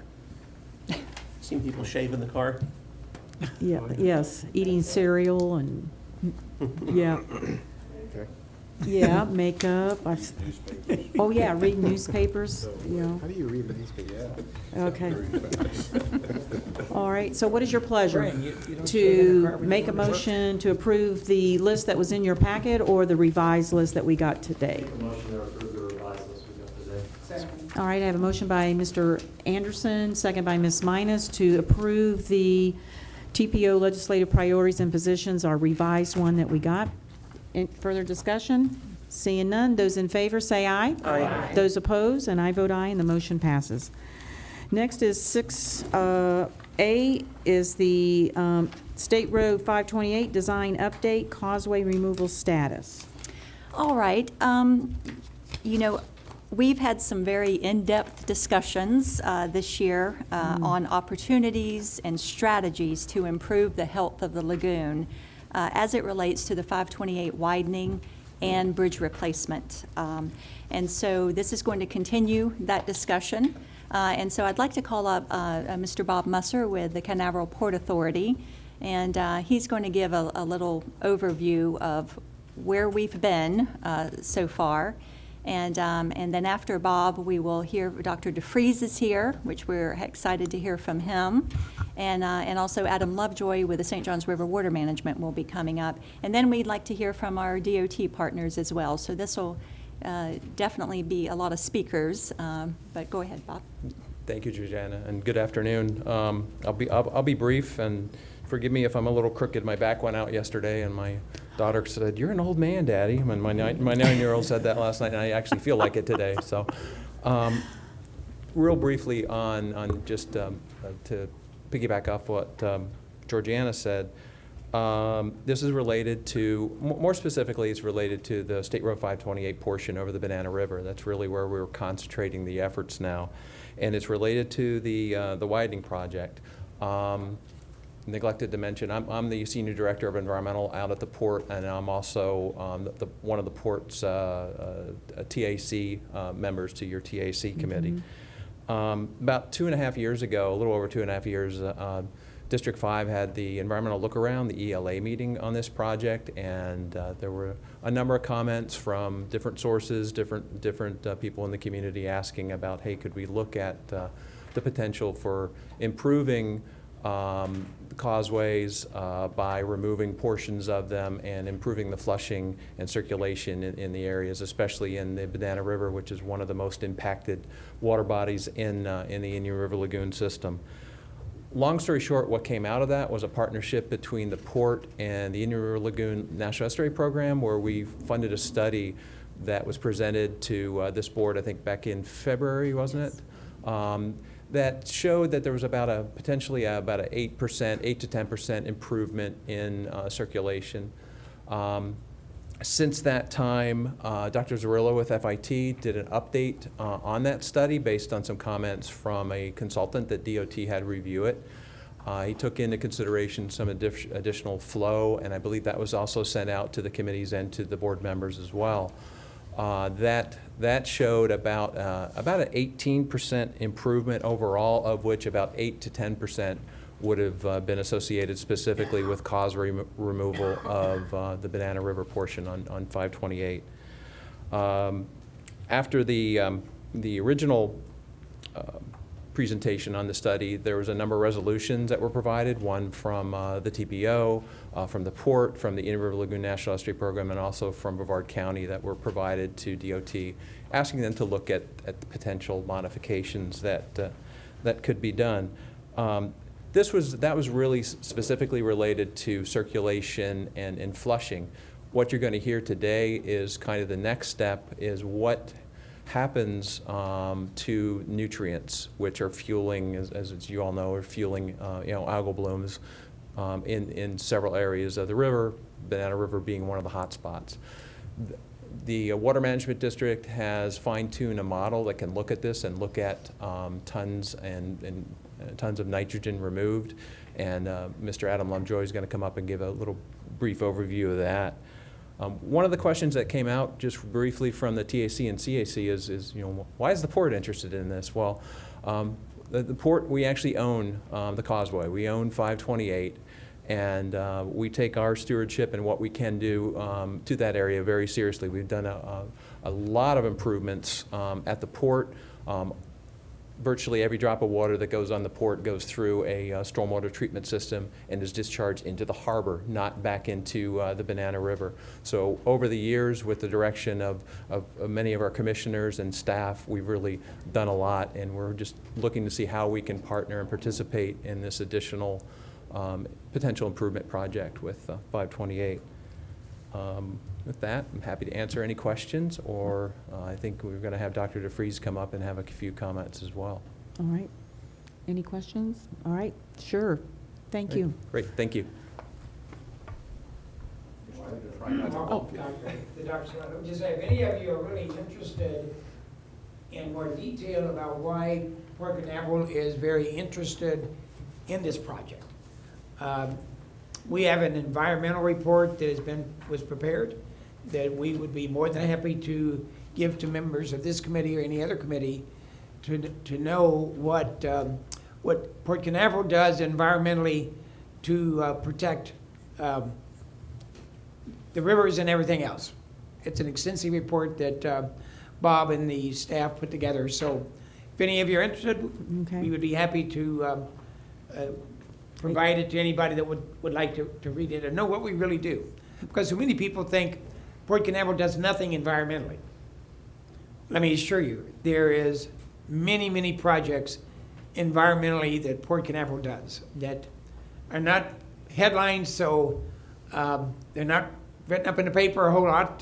Seen people shave in the car. Yeah. Yes. Eating cereal and yeah. Okay. Yeah. Makeup. Oh yeah. Read newspapers. You know. How do you read the newspaper? Okay. All right, so what is your pleasure? Brian, you don't To sit in the car when make you a go to work? motion to approve the list that was in your packet or the revised list that we got today? Make a motion to approve the revised list we got today. Second. All right, I have a motion by Mr. Anderson, second by Ms. Minus, to approve the TPO legislative priorities and positions, our revised one that we got. Any further discussion? Seeing none, those in favor say aye. Aye. Those opposed, and I vote aye, and the motion passes. Next is 6A is the State Road 528 design update, causeway removal status. All right. You know, we've had some very in-depth discussions this year on opportunities and strategies to improve the health of the lagoon as it relates to the 528 widening and bridge replacement. And so this is going to continue that discussion. And so I'd like to call up Mr. Bob Musser with the Canaveral Port Authority, and he's going to give a little overview of where we've been so far. And then after Bob, we will hear Dr. DeFries is here, which we're excited to hear from him. And also Adam Lovejoy with the St. Johns River Water Management will be coming up. And then we'd like to hear from our DOT partners as well. So this will definitely be a lot of speakers. But go ahead, Bob. Thank you, Georgiana, and good afternoon. I'll be brief, and forgive me if I'm a little crooked. My back went out yesterday, and my daughter said, "You're an old man, Daddy." And my 9-year-old said that last night, and I actually feel like it today. So, real briefly on just to piggyback off what Georgiana said. This is related to, more specifically, it's related to the State Road 528 portion over the Banana River. That's really where we're concentrating the efforts now. And it's related to the widening project. Neglected to mention, I'm the Senior Director of Environmental out at the port, and I'm also one of the port's TAC members to your TAC committee. About 2.5 years ago, a little over 2.5 years, District 5 had the environmental look around, the ELA meeting on this project, and there were a number of comments from different sources, different people in the community asking about, hey, could we look at the potential for improving the causeways by removing portions of them and improving the flushing and circulation in the areas, especially in the Banana River, which is one of the most impacted water bodies in the Indian River Lagoon system. Long story short, what came out of that was a partnership between the port and the Indian River Lagoon National Estuary Program, where we funded a study that was presented to this board, I think back in February, wasn't it? That showed that there was potentially about an 8% to 10% improvement in circulation. Since that time, Dr. Zarillo with FIT did an update on that study based on some comments from a consultant that DOT had review it. He took into consideration some additional flow, and I believe that was also sent out to the committees and to the board members as well. That showed about an 18% improvement overall, of which about 8 to 10% would have been associated specifically with causeway removal of the Banana River portion on 528. After the original presentation on the study, there was a number of resolutions that were provided, one from the TPO, from the port, from the Indian River Lagoon National Estuary Program, and also from Brevard County that were provided to DOT, asking them to look at the potential modifications that could be done. That was really specifically related to circulation and flushing. What you're going to hear today is kind of the next step, is what happens to nutrients, which are fueling, as you all know, are fueling algal blooms in several areas of the river, Banana River being one of the hot spots. The Water Management District has fine-tuned a model that can look at this and look at tons of nitrogen removed, and Mr. Adam Lovejoy is going to come up and give a little brief overview of that. One of the questions that came out just briefly from the TAC and CAC is why is the port interested in this? Well, the port, we actually own the causeway. We own 528, and we take our stewardship and what we can do to that area very seriously. We've done a lot of improvements at the port. Virtually every drop of water that goes on the port goes through a stormwater treatment system and is discharged into the harbor, not back into the Banana River. So over the years, with the direction of many of our commissioners and staff, we've really done a lot, and we're just looking to see how we can partner and participate in this additional potential improvement project with 528. With that, I'm happy to answer any questions, or I think we're going to have Dr. DeFries come up and have a few comments as well. All right. Any questions? All right, sure. Thank you. Great, thank you. Just say, if any of you are really interested in more detail about why Port Canaveral is very interested in this project, we have an environmental report that was prepared that we would be more than happy to give to members of this committee or any other committee to know what Port Canaveral does environmentally to protect the rivers and everything else. It's an extensive report that Bob and the staff put together. So if any of you are interested, we would be happy to provide it to anybody that would like to read it and know what we really do. Because so many people think Port Canaveral does nothing environmentally. Let me assure you, there is many, many projects environmentally that Port Canaveral does that are not headlines, so they're not written up in the paper a whole lot,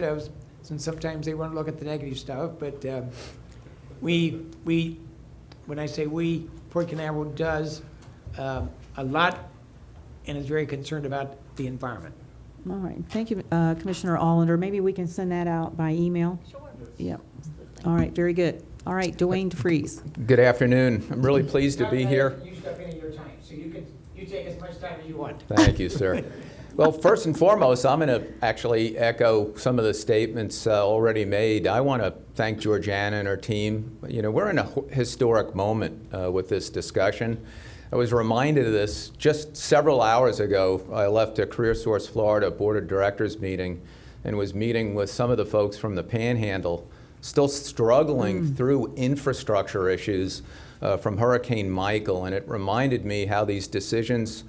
since sometimes they want to look at the negative stuff. But when I say we, Port Canaveral does a lot and is very concerned about the environment. All right, thank you, Commissioner Allender. Maybe we can send that out by email? Sure. Yep. All right, very good. All right, Dwayne DeFries. Good afternoon. I'm really pleased to be here. You step into your time, so you take as much time as you want. Thank you, sir. Well, first and foremost, I'm going to actually echo some of the statements already made. I want to thank Georgiana and her team. You know, we're in a historic moment with this discussion. I was reminded of this just several hours ago. I left a CareerSource Florida Board of Directors meeting and was meeting with some of the folks from the Panhandle, still struggling through infrastructure issues from Hurricane Michael. And it reminded me how these decisions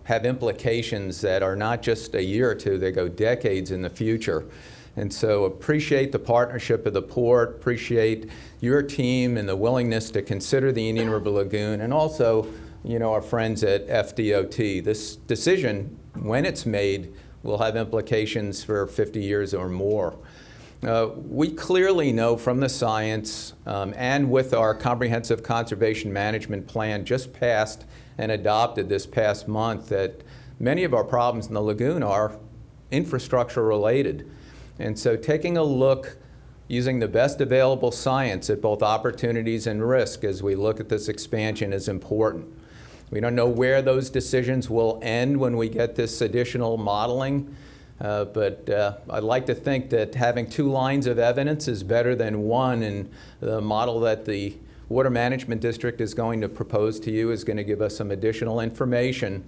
have implications that are not just a year or two, they go decades in the future. And so appreciate the partnership of the port, appreciate your team and the willingness to consider the Indian River Lagoon, and also, you know, our friends at FDOT. This decision, when it's made, will have implications for 50 years or more. We clearly know from the science and with our comprehensive conservation management plan just passed and adopted this past month that many of our problems in the lagoon are infrastructure related. And so taking a look using the best available science at both opportunities and risk as we look at this expansion is important. We don't know where those decisions will end when we get this additional modeling, but I'd like to think that having 2 lines of evidence is better than one, and the model that the Water Management District is going to propose to you is going to give us some additional information.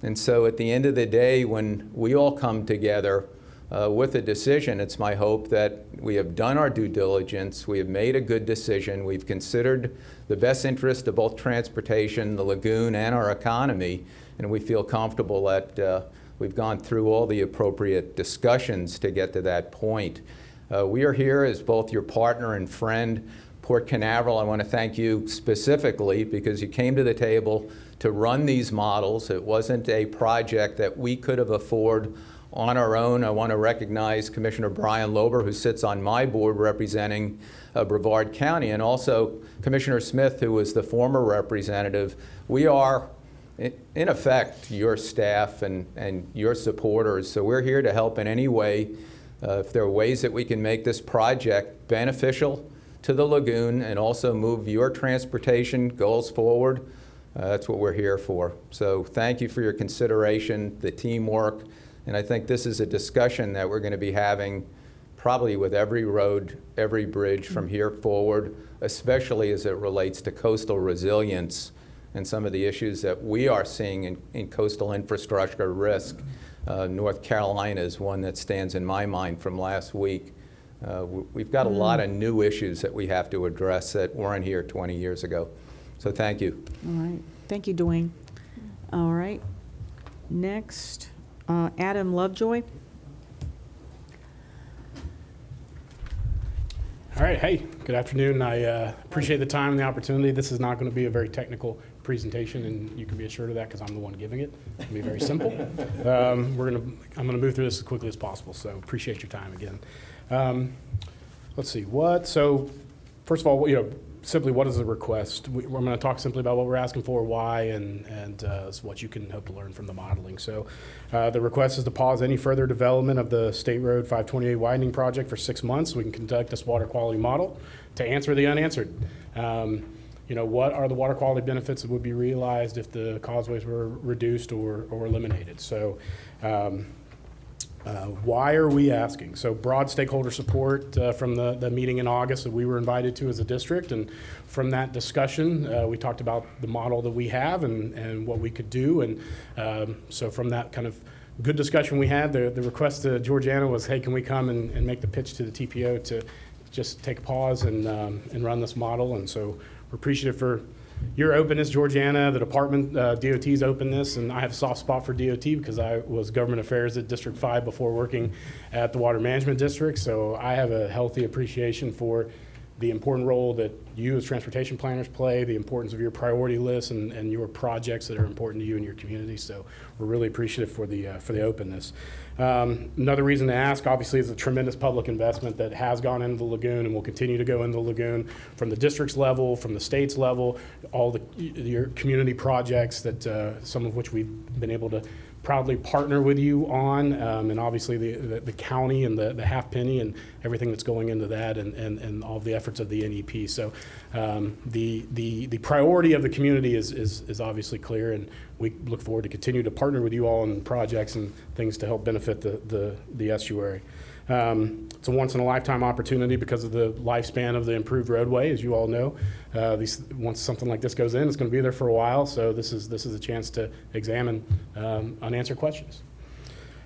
And so at the end of the day, when we all come together with a decision, it's my hope that we have done our due diligence, we have made a good decision, we've considered the best interest of both transportation, the lagoon, and our economy, and we feel comfortable that we've gone through all the appropriate discussions to get to that point. We are here as both your partner and friend. Port Canaveral, I want to thank you specifically because you came to the table to run these models. It wasn't a project that we could have afforded on our own. I want to recognize Commissioner Brian Lober, who sits on my board representing Brevard County, and also Commissioner Smith, who was the former representative. We are, in effect, your staff and your supporters, so we're here to help in any way. If there are ways that we can make this project beneficial to the lagoon and also move your transportation goals forward, that's what we're here for. So thank you for your consideration, the teamwork, and I think this is a discussion that we're going to be having probably with every road, every bridge from here forward, especially as it relates to coastal resilience and some of the issues that we are seeing in coastal infrastructure risk. North Carolina is one that stands in my mind from last week. We've got a lot of new issues that we have to address that weren't here 20 years ago. So thank you. All right. Thank you, Dwayne. All right. Next, Adam Lovejoy. All right. Hey, good afternoon. I appreciate the time and the opportunity. This is not going to be a very technical presentation, and you can be assured of that because I'm the one giving it. It'll be very simple. I'm going to move through this as quickly as possible, so appreciate your time again. Let's see, so first of all, simply what is the request? We're going to talk simply about what we're asking for, why, and what you can hope to learn from the modeling. So the request is to pause any further development of the State Road 528 widening project for 6 months so we can conduct this water quality model to answer the unanswered. What are the water quality benefits that would be realized if the causeways were reduced or eliminated? So why are we asking? So broad stakeholder support from the meeting in August that we were invited to as a district, and from that discussion we talked about the model that we have and what we could do, and so from that kind of good discussion we had, the request to Georgiana was, hey, can we come and make the pitch to the TPO to just take a pause and run this model? And so we're appreciative for your openness, Georgiana, the department, DOT's openness, and I have a soft spot for DOT because I was government affairs at District 5 before working at the Water Management District, so I have a healthy appreciation for the important role that you as transportation planners play, the importance of your priority lists and your projects that are important to you and your community. So we're really appreciative for the openness. Another reason to ask, obviously, is a tremendous public investment that has gone into the lagoon and will continue to go into the lagoon from the district's level, from the state's level, all your community projects that some of which we've been able to proudly partner with you on, and obviously the county and the half penny and everything that's going into that, and all of the efforts of the NEP. So the priority of the community is obviously clear, and we look forward to continue to partner with you all on projects and things to help benefit the estuary. It's a once-in-a-lifetime opportunity because of the lifespan of the improved roadway, as you all know. Once something like this goes in, it's going to be there for a while, so this is a chance to examine unanswered questions.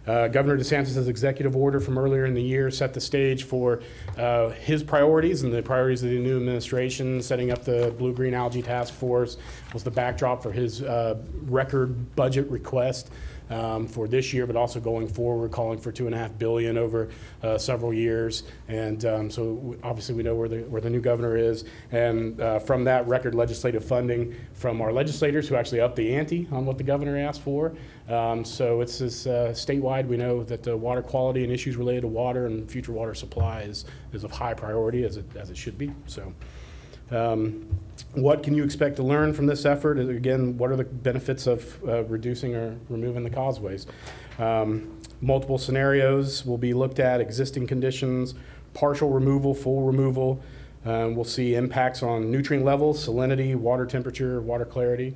Governor DeSantis' executive order from earlier in the year set the stage for his priorities and the priorities of the new administration. Setting up the Blue-Green Algae Task Force was the backdrop for his record budget request for this year, but also going forward, calling for $2.5 billion over several years. And so obviously we know where the new governor is. And from that record legislative funding from our legislators who actually upped the ante on what the governor asked for. So it's this statewide, we know that the water quality and issues related to water and future water supply is of high priority, as it should be. So what can you expect to learn from this effort? Again, what are the benefits of reducing or removing the causeways? Multiple scenarios will be looked at: existing conditions, partial removal, full removal. We'll see impacts on nutrient levels, salinity, water temperature, water clarity.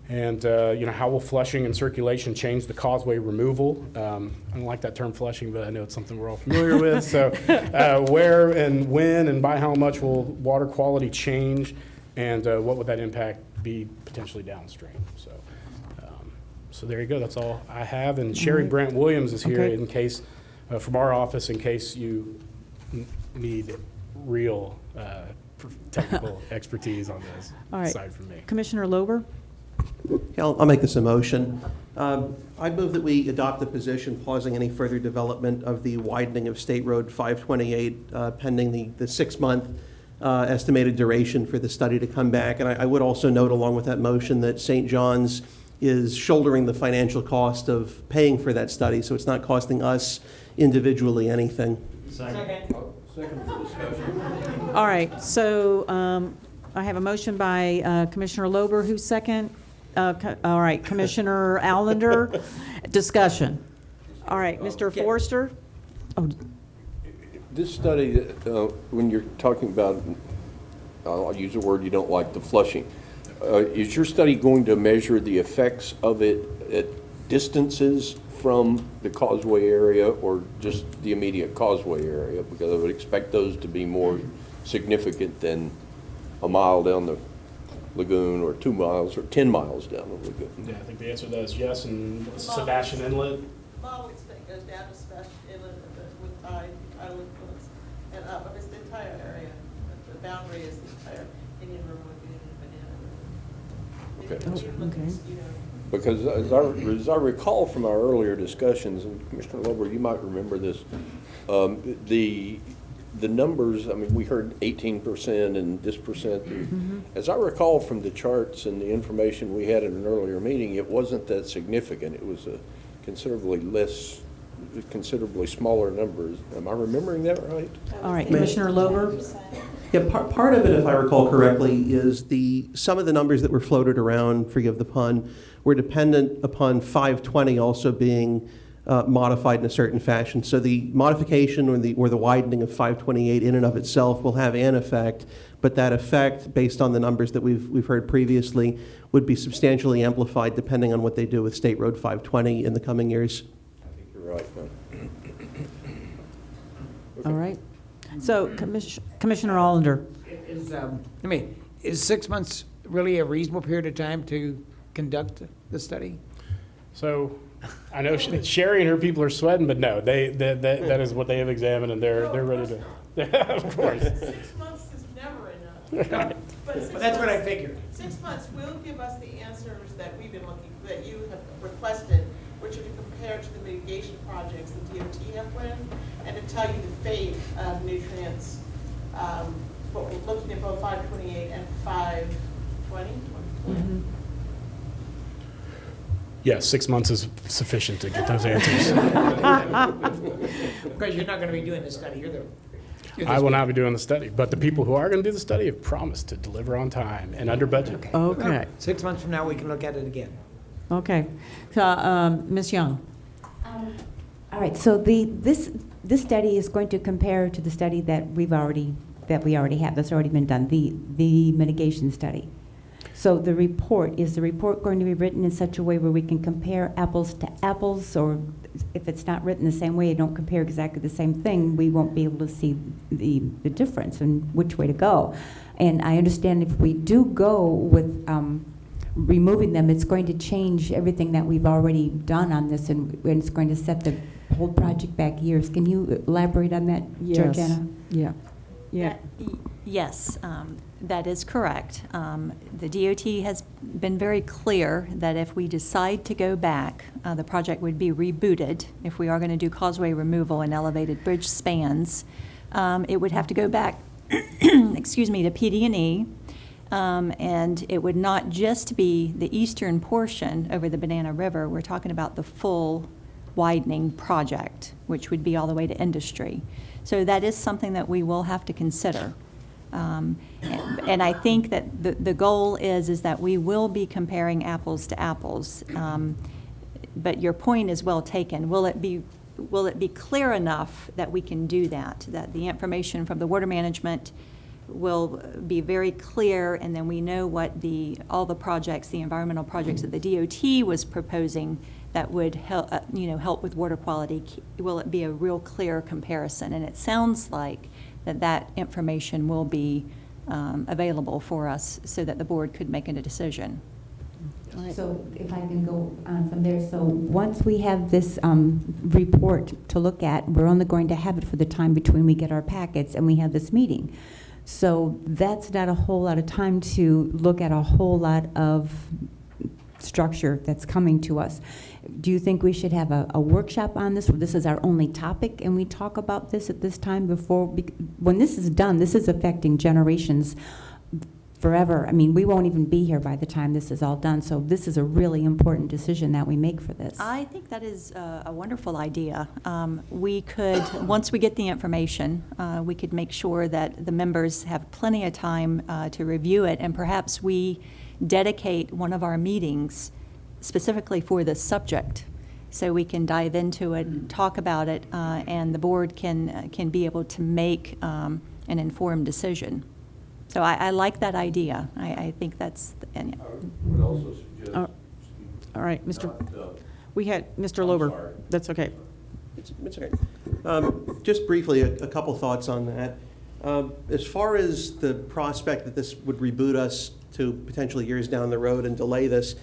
And how will flushing and circulation change the causeway removal? I don't like that term flushing, but I know it's something we're all familiar with. So where and when and by how much will water quality change, and what would that impact be potentially downstream? So there you go. That's all I have. And Sherry Brant Williams is here in case, from our office, in case you need real technical expertise on this, All right. aside from me. Commissioner Lober? I'll make this a motion. I move that we adopt the position pausing any further development of the widening of State Road 528 pending the 6-month estimated duration for the study to come back. And I would also note, along with that motion, that St. John's is shouldering the financial cost of paying for that study, so it's not costing us individually anything. Second for discussion. All right, so I have a motion by Commissioner Lober. Who's second? All right, Commissioner Allender. Discussion. All right, Mr. Forrester. Oh, This study, when you're talking about, I'll use a word you don't like, the flushing, is your study going to measure the effects of it at distances from the causeway area or just the immediate causeway area? Because I would expect those to be more significant than a mile down the lagoon or 2 miles or 10 miles down the lagoon. Yeah, I think the answer to that is yes, and Sebastian Inlet. Model extent goes down to Sebastian Inlet with tidal influence and up. It's the entire area. The boundary is the entire Indian River Lagoon and Banana River. Okay. You know, Because as I recall from our earlier discussions, and Commissioner Lober, you might remember this, the numbers, I mean, we heard 18% and this percent. As I recall from the charts and the information we had in an earlier meeting, it wasn't that significant. It was a considerably smaller numbers. Am I remembering that right? all right, Commissioner Lober. Yeah, part of it, if I recall correctly, is some of the numbers that were floated around, forgive the pun, were dependent upon 520 also being modified in a certain fashion. So the modification or the widening of 528 in and of itself will have an effect, but that effect, based on the numbers that we've heard previously, would be substantially amplified depending on what they do with State Road 520 in the coming years. I think you're right. All right. So Commissioner Allender. Is 6 months really a reasonable period of time to conduct the study? So I know Sherry and her people are sweating, but no, that is what they have examined, and they're ready to. Of course. 6 months is never enough. But that's what I figured. 6 months will give us the answers that we've been that you have requested, which are to compare to the mitigation projects the DOT have planned, and to tell you the fate of nutrients but we're looking at both 528 and 520. Yes, 6 months is sufficient to get those answers. Because you're not going to be doing the study, you're the I will not be doing the study, but the people who are going to do the study have promised to deliver on time and under budget. Okay, 6 months from now, we can look at it again. Okay. So, Ms. Young? All right, so this study is going to compare to the study that we already have, that's already been done, the mitigation study. So is the report going to be written in such a way where we can compare apples to apples, or if it's not written the same way, don't compare exactly the same thing, we won't be able to see the difference and which way to go. And I understand if we do go with removing them, it's going to change everything that we've already done on this, and it's going to set the whole project back years. Can you elaborate on that, Georgiana? Yeah. Yeah. Yes, that is correct. The DOT has been very clear that if we decide to go back, the project would be rebooted. If we are going to do causeway removal and elevated bridge spans, it would have to go back, excuse me, to PD&E. And it would not just be the eastern portion over the Banana River. We're talking about the full widening project, which would be all the way to industry. So that is something that we will have to consider. And I think that the goal is that we will be comparing apples to apples. But your point is well taken. Will it be clear enough that we can do that the information from the water management will be very clear, and then we know what all the projects, the environmental projects that the DOT was proposing that would help, help with water quality. Will it be a real clear comparison? And it sounds like that information will be available for us so that the board could make a decision. So if I can go on from there, so once we have this report to look at, we're only going to have it for the time between we get our packets and we have this meeting. So that's not a whole lot of time to look at a whole lot of structure that's coming to us. Do you think we should have a workshop on this, where this is our only topic and we talk about this at this time when this is done, this is affecting generations forever. I mean, we won't even be here by the time this is all done, so this is a really important decision that we make for this. I think that is a wonderful idea. We could, once we get the information, we could make sure that the members have plenty of time to review it, and perhaps we dedicate one of our meetings specifically for this subject, so we can dive into it, and talk about it, and the board can be able to make an informed decision. So I like that idea. I think that's. I would also suggest. All right, Mr. We had Mr. I'm Lober. sorry. That's okay. It's okay. Just briefly, a couple thoughts on that. As far as the prospect that this would reboot us to potentially years down the road and delay this,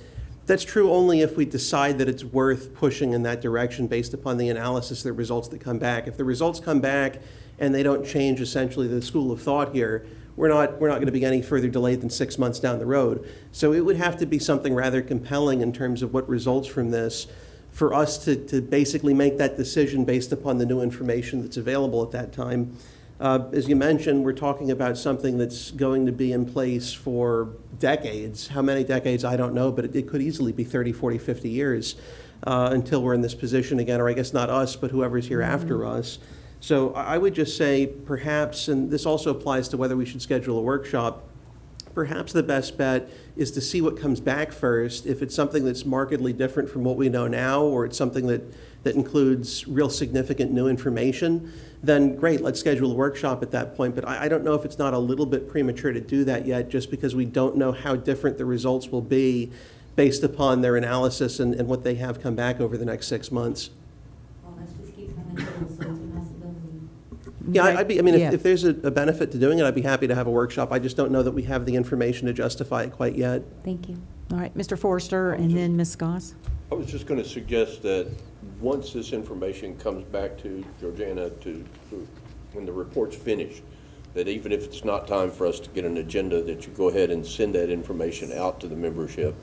that's true only if we decide that it's worth pushing in that direction based upon the analysis of the results that come back. If the results come back and they don't change essentially the school of thought here, we're not going to be any further delayed than 6 months down the road. So it would have to be something rather compelling in terms of what results from this for us to basically make that decision based upon the new information that's available at that time. As you mentioned, we're talking about something that's going to be in place for decades. How many decades, I don't know, but it could easily be 30, 40, 50 years until we're in this position again, or I guess not us, but whoever's here after us. So I would just say perhaps, and this also applies to whether we should schedule a workshop, perhaps the best bet is to see what comes back first. If it's something that's markedly different from what we know now, or it's something that includes real significant new information, then great, let's schedule a workshop at that point. But I don't know if it's not a little bit premature to do that yet, just because we don't know how different the results will be based upon their analysis and what they have come back over the next 6 months. Well, let's just keep it on the table, so it's a possibility. Yeah, if there's a benefit to doing it, I'd be happy to have a workshop. I just don't know that we have the information to justify it quite yet. Thank you. All right, Mr. Forrester, and then Ms. Goss. I was just going to suggest that once this information comes back to Georgiana when the report's finished, that even if it's not time for us to get an agenda, that you go ahead and send that information out to the membership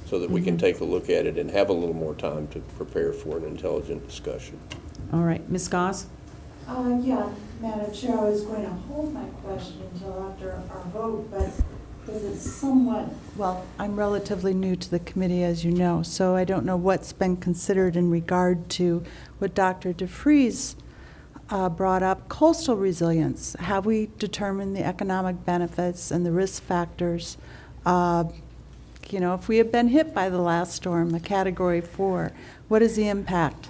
so that we can take a look at it and have a little more time to prepare for an intelligent discussion. All right, Ms. Goss? Yeah, Madam Chair, I was going to hold my question until after our vote, but because it's somewhat, well, I'm relatively new to the committee, as you know, so I don't know what's been considered in regard to what Dr. DeFries brought up, coastal resilience. Have we determined the economic benefits and the risk factors? You know, if we have been hit by the last storm, a Category 4, what is the impact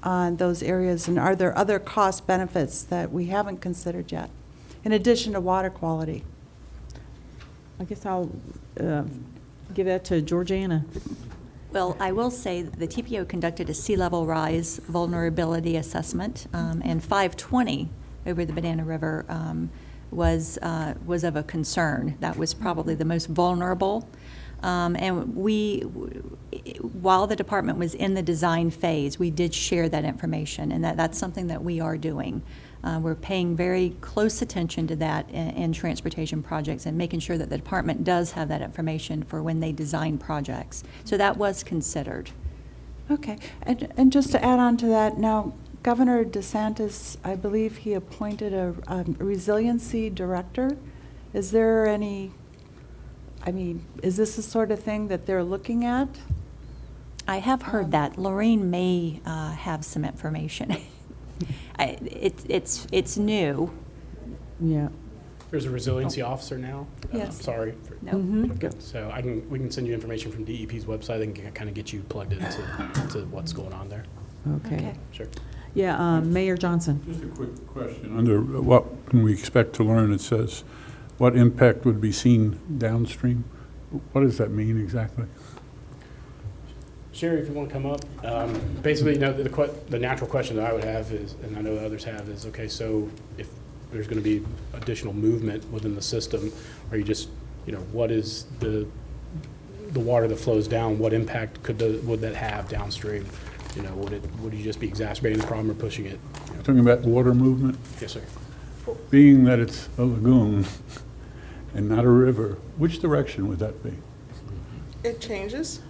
on those areas? And are there other cost benefits that we haven't considered yet, in addition to water quality? I guess I'll give that to Georgiana. Well, I will say that the TPO conducted a sea level rise vulnerability assessment, and 520 over the Banana River was of a concern. That was probably the most vulnerable. And while the department was in the design phase, we did share that information, and that's something that we are doing. We're paying very close attention to that in transportation projects and making sure that the department does have that information for when they design projects. So that was considered. Okay, and just to add on to that, now Governor DeSantis, I believe he appointed a resiliency director. Is there any, I mean, is this the sort of thing that they're looking at? I have heard that. Lorraine may have some information. It's new. Yeah. There's a resiliency officer now. Yes. I'm sorry. No. Okay. So we can send you information from DEP's website. They can kind of get you plugged into what's going on there. Okay. Sure. Yeah, Mayor Johnson. Just a quick question. Under what can we expect to learn? It says, what impact would be seen downstream? What does that mean exactly? Sherry, if you want to come up. Basically, you know, the natural question that I would have is, and I know that others have, is, okay, so if there's going to be additional movement within the system, are you just, you know, what is the water that flows down, what impact would that have downstream? You know, would you just be exacerbating the problem or pushing it? You know? Talking about water movement? Yes, sir. Being that it's a lagoon and not a river, which direction would that be? It changes.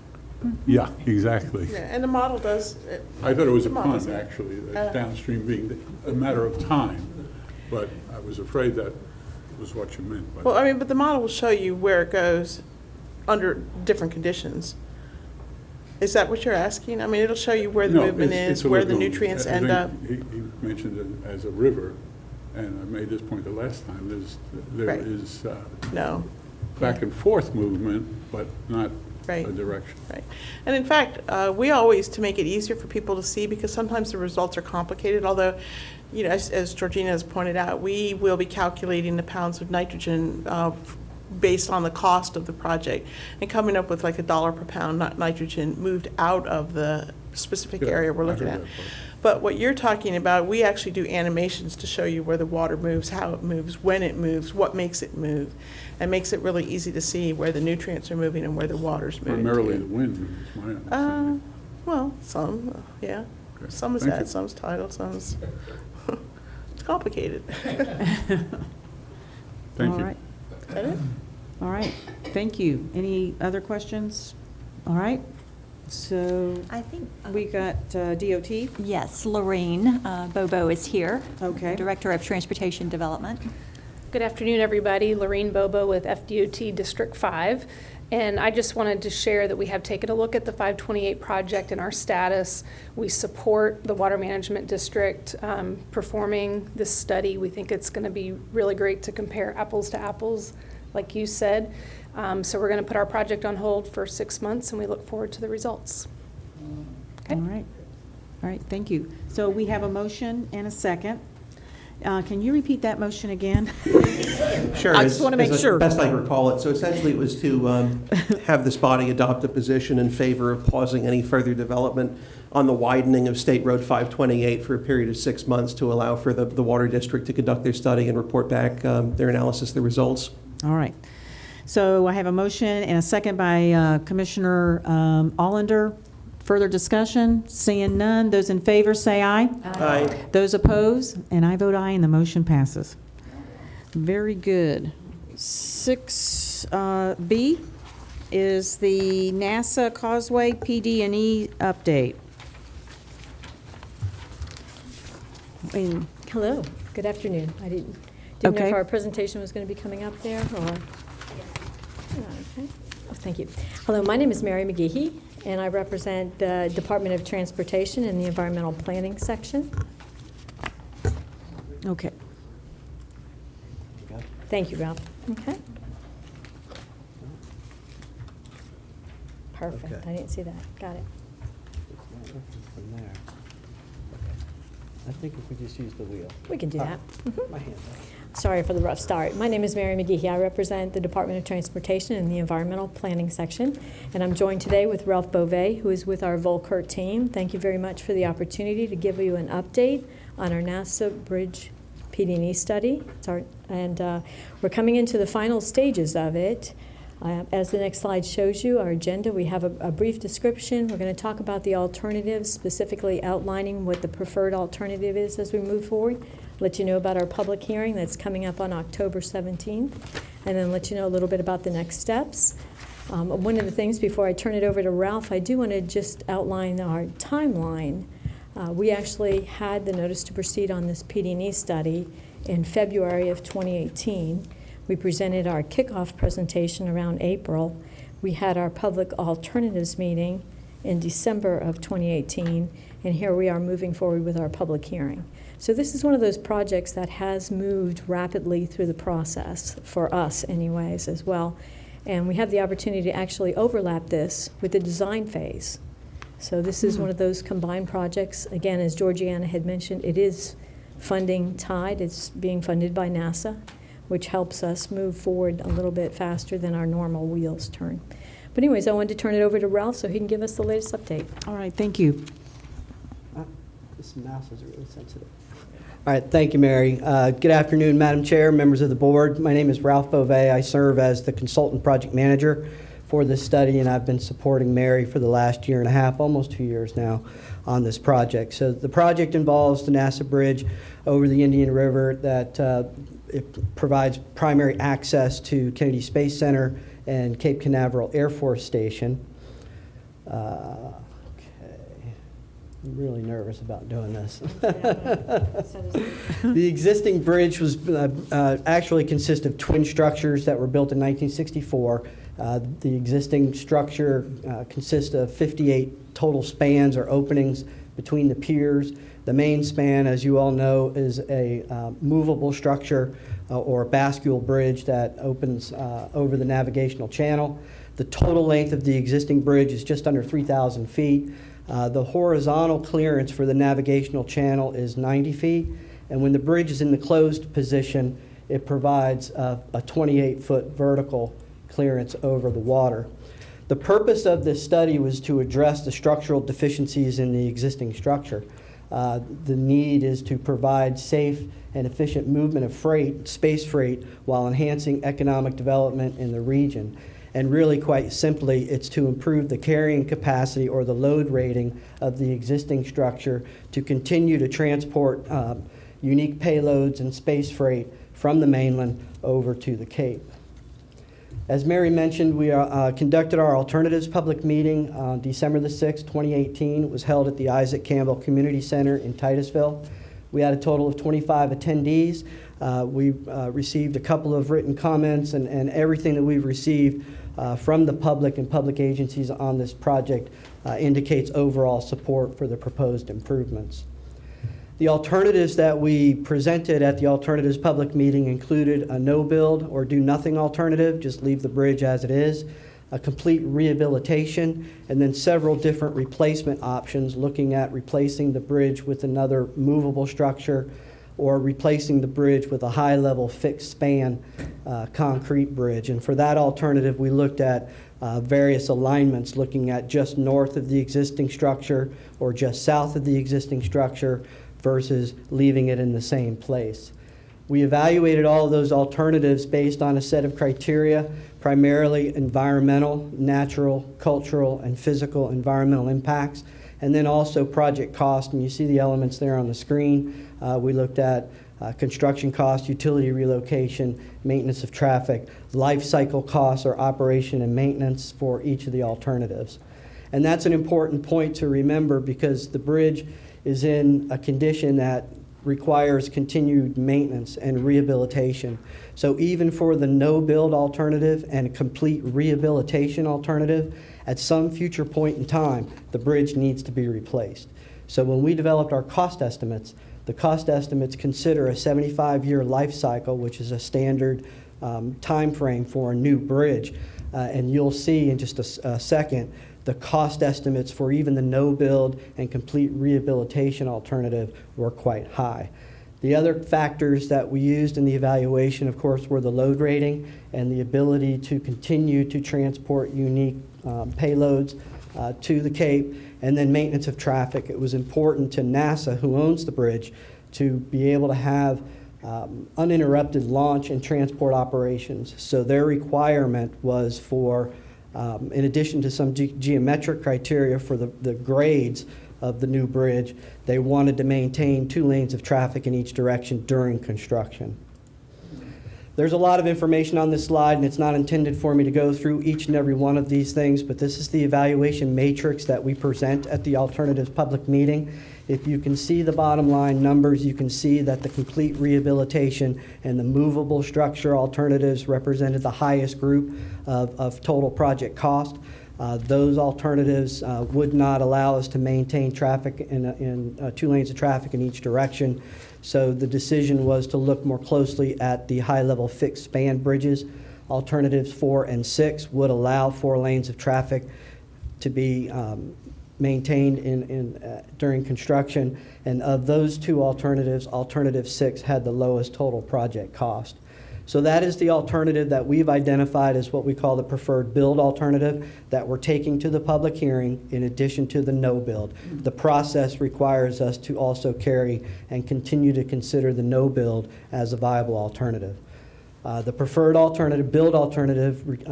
Yeah, exactly. Yeah, and the model does. I thought it was a the model pun, does it. actually, that downstream being a matter of time, but I was afraid that was what you meant. Well, I mean, but the model will show you where it goes under different conditions. Is that what you're asking? I mean, it'll show you where the No, movement it's is, a where the lagoon. nutrients I end think up. He mentioned it as a river, and I made this point the last time, there Right. is No. back and forth movement, but not Right. a direction. Right. And in fact, we always, to make it easier for people to see, because sometimes the results are complicated, although, you know, as Georgina has pointed out, we will be calculating the pounds of nitrogen based on the cost of the project and coming up with like $1 per pound nitrogen moved out of the specific Yeah, area we're I looking heard at. that part. But what you're talking about, we actually do animations to show you where the water moves, how it moves, when it moves, what makes it move, and makes it really easy to see where the nutrients are moving and where the water's moving. Primarily to. the wind, is my understanding. Well, some, yeah. Okay. Some is Thank that, you. some's tidal, some's, it's complicated. Thank All you. right. Is that it? All right. Thank you. Any other questions? All right. So I think we got DOT. yes, Lorraine Bobo is here. Okay. Director of Transportation Development. Good afternoon, everybody. Lorraine Bobo with FDOT District 5. And I just wanted to share that we have taken a look at the 528 project and our status. We support the Water Management District performing this study. We think it's going to be really great to compare apples to apples, like you said. So we're going to put our project on hold for 6 months, and we look forward to the results. Okay. All right. All right. Thank you. So we have a motion and a second. Can you repeat that motion again? Sure. I just want to make sure. Best I can recall it. So essentially, it was to have this body adopt a position in favor of pausing any further development on the widening of State Road 528 for a period of 6 months to allow for the Water District to conduct their study and report back their analysis, the results. All right. So I have a motion and a second by Commissioner Allender. Further discussion? Seeing none. Those in favor say aye. Aye. Those opposed? And I vote aye, and the motion passes. Very good. 6B is the NASA Causeway PD&E update. Hello. Good afternoon. I didn't know Okay. if our presentation was going to be coming up there, or? Okay. Oh, thank you. Hello, my name is Mary McGeehee, and I represent the Department of Transportation in the Environmental Planning section. Okay. Thank you, Ralph. Okay. Perfect. Okay. I didn't see that. Got it. From there. I think if we just use the wheel. We can do that. My hand's up. Sorry for the rough start. My name is Mary McGeehee. I represent the Department of Transportation in the Environmental Planning section, and I'm joined today with Ralph Beauvais, who is with our Volkert team. Thank you very much for the opportunity to give you an update on our NASA Bridge PD&E study. We're coming into the final stages of it. As the next slide shows you, our agenda, we have a brief description. We're going to talk about the alternatives, specifically outlining what the preferred alternative is as we move forward. Let you know about our public hearing that's coming up on October 17th, and then let you know a little bit about the next steps. One of the things before I turn it over to Ralph, I do want to just outline our timeline. We actually had the notice to proceed on this PD&E study in February of 2018. We presented our kickoff presentation around April. We had our public alternatives meeting in December of 2018, and here we are moving forward with our public hearing. So this is one of those projects that has moved rapidly through the process, for us anyways, as well. And we have the opportunity to actually overlap this with the design phase. So this is one of those combined projects. Again, as Georgiana had mentioned, it is funding tied. It's being funded by NASA, which helps us move forward a little bit faster than our normal wheels turn. But anyways, I wanted to turn it over to Ralph so he can give us the latest update. All right, thank you. This mouse is really sensitive. All right, thank you, Mary. Good afternoon, Madam Chair, members of the board. My name is Ralph Beauvais. I serve as the consultant project manager for this study, and I've been supporting Mary for the last year and a half, almost 2 years now, on this project. So the project involves the NASA bridge over the Indian River that it provides primary access to Kennedy Space Center and Cape Canaveral Air Force Station. I'm really nervous about doing this. The existing bridge was actually consists of twin structures that were built in 1964. The existing structure consists of 58 total spans or openings between the piers. The main span, as you all know, is a movable structure or a bascule bridge that opens over the navigational channel. The total length of the existing bridge is just under 3,000 feet. The horizontal clearance for the navigational channel is 90 feet, and when the bridge is in the closed position, it provides a 28-foot vertical clearance over the water. The purpose of this study was to address the structural deficiencies in the existing structure. The need is to provide safe and efficient movement of freight, space freight, while enhancing economic development in the region. And really, quite simply, it's to improve the carrying capacity or the load rating of the existing structure to continue to transport unique payloads and space freight from the mainland over to the Cape. As Mary mentioned, we conducted our alternatives public meeting on December the 6th, 2018. It was held at the Isaac Campbell Community Center in Titusville. We had a total of 25 attendees. We received a couple of written comments, and everything that we've received from the public and public agencies on this project indicates overall support for the proposed improvements. The alternatives that we presented at the alternatives public meeting included a no-build or do-nothing alternative, just leave the bridge as it is, a complete rehabilitation, and then several different replacement options looking at replacing the bridge with another movable structure or replacing the bridge with a high-level fixed span concrete bridge. And for that alternative, we looked at various alignments, looking at just north of the existing structure or just south of the existing structure versus leaving it in the same place. We evaluated all of those alternatives based on a set of criteria, primarily environmental, natural, cultural, and physical environmental impacts, and then also project cost, and you see the elements there on the screen. We looked at construction cost, utility relocation, maintenance of traffic, life cycle costs or operation and maintenance for each of the alternatives. And that's an important point to remember because the bridge is in a condition that requires continued maintenance and rehabilitation. So even for the no-build alternative and complete rehabilitation alternative, at some future point in time, the bridge needs to be replaced. So when we developed our cost estimates, the cost estimates consider a 75-year life cycle, which is a standard time frame for a new bridge. And you'll see in just a second the cost estimates for even the no-build and complete rehabilitation alternative were quite high. The other factors that we used in the evaluation, of course, were the load rating and the ability to continue to transport unique payloads to the Cape, and then maintenance of traffic. It was important to NASA, who owns the bridge, to be able to have uninterrupted launch and transport operations. So their requirement was for, in addition to some geometric criteria for the grades of the new bridge, they wanted to maintain 2 lanes of traffic in each direction during construction. There's a lot of information on this slide, and it's not intended for me to go through each and every one of these things, but this is the evaluation matrix that we present at the alternatives public meeting. If you can see the bottom line numbers, you can see that the complete rehabilitation and the movable structure alternatives represented the highest group of total project cost. Those alternatives would not allow us to maintain traffic in 2 lanes of traffic in each direction. So the decision was to look more closely at the high-level fixed span bridges. Alternatives 4 and 6 would allow 4 lanes of traffic to be maintained during construction. And of those 2 alternatives, alternative 6 had the lowest total project cost. So that is the alternative that we've identified as what we call the preferred build alternative that we're taking to the public hearing in addition to the no build. The process requires us to also carry and continue to consider the no build as a viable alternative. The preferred alternative, build alternative,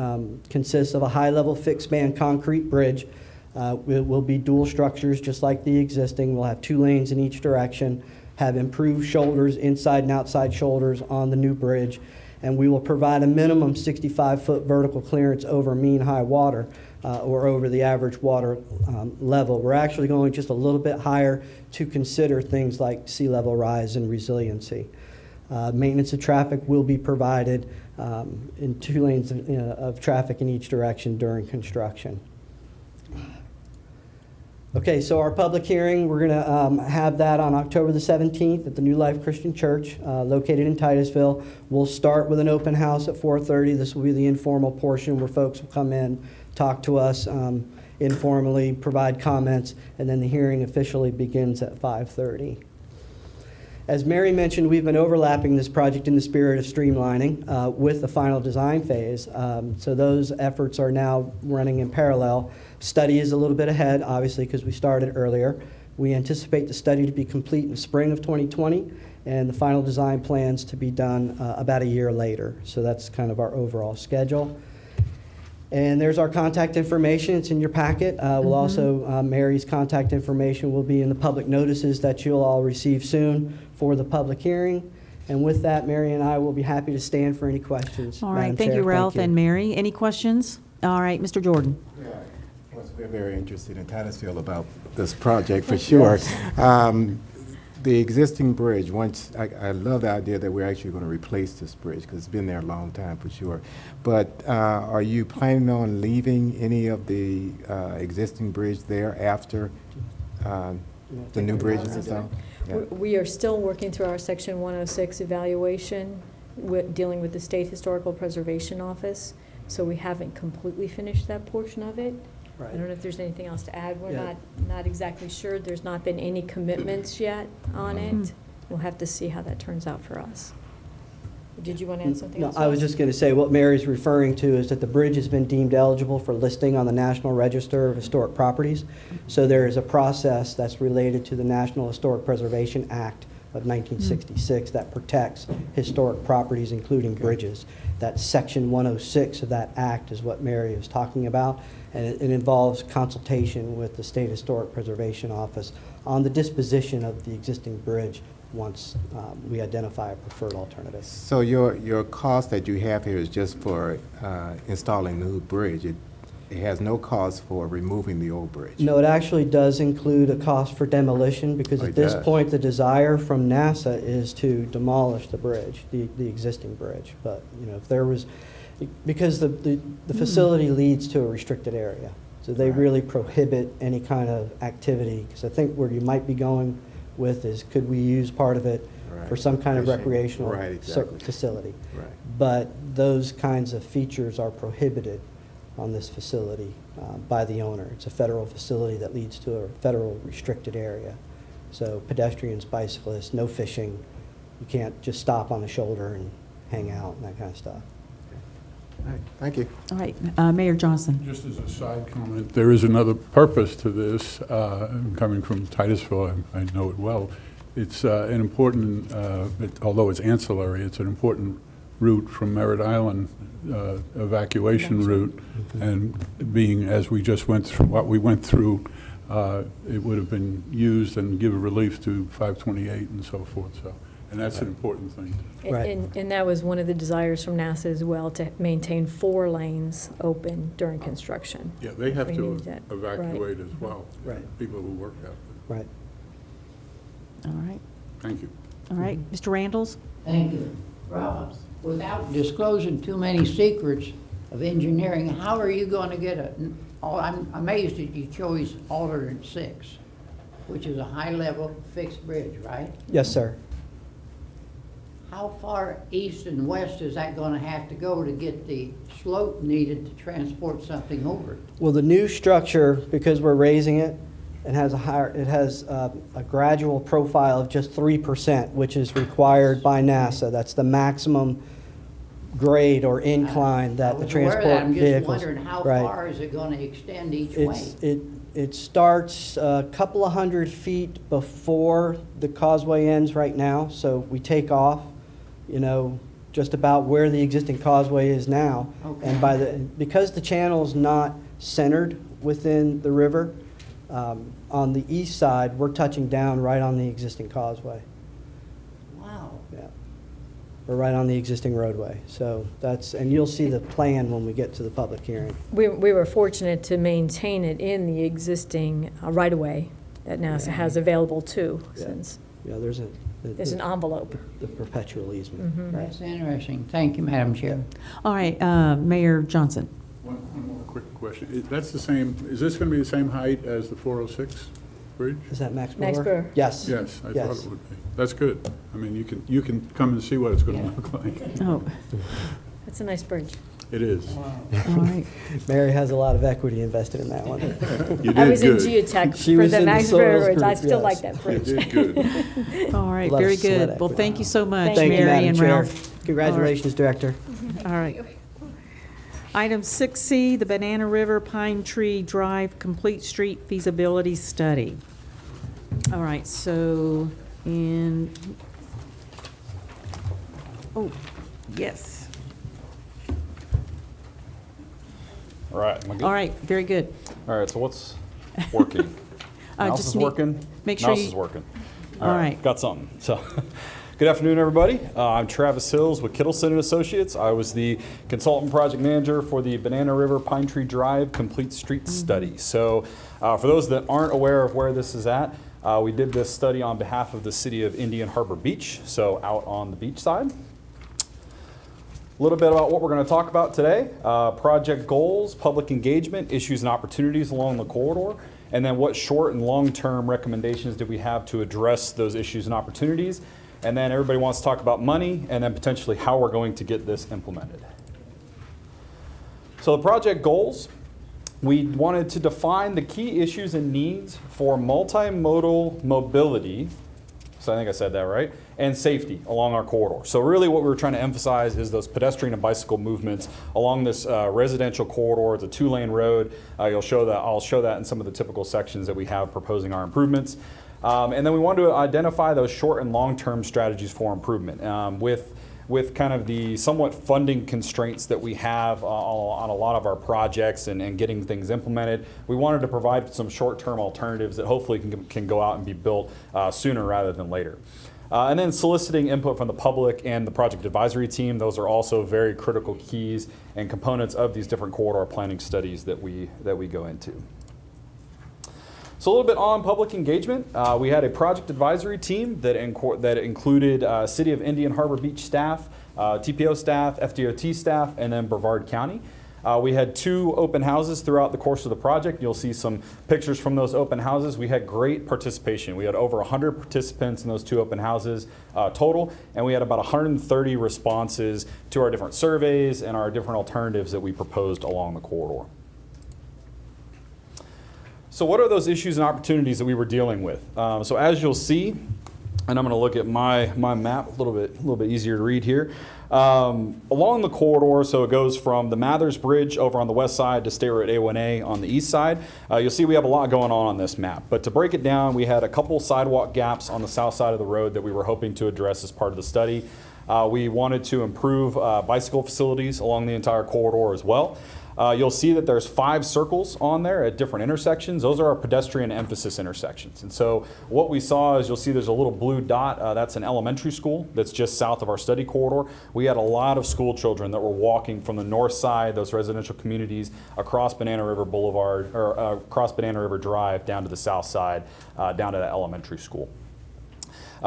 consists of a high-level fixed span concrete bridge. It will be dual structures just like the existing. We'll have 2 lanes in each direction, have improved shoulders, inside and outside shoulders on the new bridge, and we will provide a minimum 65-foot vertical clearance over mean high water or over the average water level. We're actually going just a little bit higher to consider things like sea level rise and resiliency. Maintenance of traffic will be provided in 2 lanes of traffic in each direction during construction. Okay, so our public hearing, we're going to have that on October the 17th at the New Life Christian Church located in Titusville. We'll start with an open house at 4:30. This will be the informal portion where folks will come in, talk to us informally, provide comments, and then the hearing officially begins at 5:30. As Mary mentioned, we've been overlapping this project in the spirit of streamlining with the final design phase. So those efforts are now running in parallel. Study is a little bit ahead, obviously, because we started earlier. We anticipate the study to be complete in spring of 2020 and the final design plans to be done about a year later. So that's kind of our overall schedule. And there's our contact information. It's in your packet. We'll also, Mary's contact information will be in the public notices that you'll all receive soon for the public hearing. And with that, Mary and I will be happy to stand for any questions. All right, Madam thank Chair. you, Ralph and Mary. Any questions? All right, Mr. Jordan. We're very interested in Titusville about this project for sure. The existing bridge, I love the idea that we're actually going to replace this bridge because it's been there a long time for sure. But are you planning on leaving any of the existing bridge there after the new bridges and stuff? Yeah. We are still working through our Section 106 evaluation, dealing with the State Historical Preservation Office, so we haven't completely finished that portion of it. Right. I don't know if there's anything else to add. We're not exactly sure. There's not been any commitments yet on it. We'll have to see how that turns out for us. Did you want to add something else? No, I was just going to say what Mary's referring to is that the bridge has been deemed eligible for listing on the National Register of Historic Properties. So there is a process that's related to the National Historic Preservation Act of 1966 that protects historic properties, including bridges. That Section 106 of that act is what Mary is talking about, and it involves consultation with the State Historic Preservation Office on the disposition of the existing bridge once we identify a preferred alternative. So your cost that you have here is just for installing the new bridge. it has no cost for removing the old bridge. No, it actually does include a cost for demolition, because Oh, at it this does. point, the desire from NASA is to demolish the bridge, the existing bridge. But, you know, if there was, because the facility leads to a restricted area, so they really prohibit any kind of activity. Because I think where you might be going with is, could we use part of it for some kind of recreational Right, exactly. facility? Right. But those kinds of features are prohibited on this facility by the owner. It's a federal facility that leads to a federal restricted area. So pedestrians, bicyclists, no fishing. You can't just stop on the shoulder and hang out and that kind of stuff. All right, thank you. All right, Mayor Johnson. Just as a side comment, there is another purpose to this. Coming from Titusville, I know it well. It's an important, although it's ancillary, it's an important route from Merritt Island, evacuation route. And being, as we just went through, what we went through, it would have been used and give relief to 528 and so forth. So, and that's an important thing. And that was one of the desires from NASA as well, to maintain 4 lanes open during construction. Yeah, they have We to need that. evacuate as well. Right. People who work out there. Right. All right. Thank you. All right, Mr. Randalls? Thank you. Ralph, without disclosing too many secrets of engineering, how are you going to get I'm amazed that you chose alternate 6, which is a high-level fixed bridge, right? Yes, sir. How far east and west is that going to have to go to get the slope needed to transport something over? Well, the new structure, because we're raising it, it has a gradual profile of just 3%, which is required by NASA. That's the maximum grade or incline that the transport I'm just vehicles. wondering, how Right. far is it going to extend each way? It starts a couple of hundred feet before the causeway ends right now, so we take off, you know, just about where the existing causeway is now. Okay. And because the channel is not centered within the river, on the east side, we're touching down right on the existing causeway. Wow. Yeah. We're right on the existing roadway. So and you'll see the plan when we get to the public hearing. We were fortunate to maintain it in the existing right-of-way that NASA has available too, since Yeah, there's an envelope. The perpetual easement. That's interesting. Thank you, Madam Chair. All right, Mayor Johnson. One more quick question. That's the same, is this going to be the same height as the 406 bridge? Is that Max Max Brewer? Brewer. Yes. Yes, I thought Yes. it would be. That's good. I mean, you can come and see what it's going to look like. Oh, That's a nice bridge. It is. all right. Mary has a lot of equity invested in that one. You did I was in good. geotech She for was the in the Max Brewer soils Bridge. I group, still yes. like that You bridge. did good. All right, A lot of very sweat good. Well, equity. thank you so much, Thank you, Mary Madam and Chair. Ralph. Congratulations, Director. All right. Item 6C, the Banana River Pine Tree Drive Complete Street Feasibility Study. All right, so yes. All right, am I good? All right, very good. All right, so what's working? Mouse just is need- working? make sure Mouse you- is working. All right. Got something. So, good afternoon, everybody. I'm Travis Hills with Kittleson and Associates. I was the consultant project manager for the Banana River Pine Tree Drive Complete Street Study. So, for those that aren't aware of where this is at, we did this study on behalf of the city of Indian Harbor Beach, so out on the beach side. A little bit about what we're going to talk about today. Project goals, public engagement, issues and opportunities along the corridor, and then what short and long-term recommendations do we have to address those issues and opportunities. And then everybody wants to talk about money and then potentially how we're going to get this implemented. So the project goals, we wanted to define the key issues and needs for multimodal mobility, so I think I said that right, and safety along our corridor. So really what we were trying to emphasize is those pedestrian and bicycle movements along this residential corridor. It's a 2-lane road. I'll show that in some of the typical sections that we have proposing our improvements. And then we wanted to identify those short and long-term strategies for improvement with kind of the somewhat funding constraints that we have on a lot of our projects and getting things implemented. We wanted to provide some short-term alternatives that hopefully can go out and be built sooner rather than later. And then soliciting input from the public and the project advisory team. Those are also very critical keys and components of these different corridor planning studies that we go into. So a little bit on public engagement. We had a project advisory team that included City of Indian Harbor Beach staff, TPO staff, FDOT staff, and then Brevard County. We had 2 open houses throughout the course of the project. You'll see some pictures from those open houses. We had great participation. We had over 100 participants in those 2 open houses total, and we had about 130 responses to our different surveys and our different alternatives that we proposed along the corridor. So what are those issues and opportunities that we were dealing with? So as you'll see, and I'm going to look at my map a little bit easier to read here. Along the corridor, so it goes from the Mathers Bridge over on the west side to State Road A1A on the east side. You'll see we have a lot going on this map. But to break it down, we had a couple sidewalk gaps on the south side of the road that we were hoping to address as part of the study. We wanted to improve bicycle facilities along the entire corridor as well. You'll see that there's 5 circles on there at different intersections. Those are our pedestrian emphasis intersections. And so what we saw is you'll see there's a little blue dot. That's an elementary school that's just south of our study corridor. We had a lot of school children that were walking from the north side, those residential communities, across Banana River Boulevard, or across Banana River Drive down to the south side, down to that elementary school.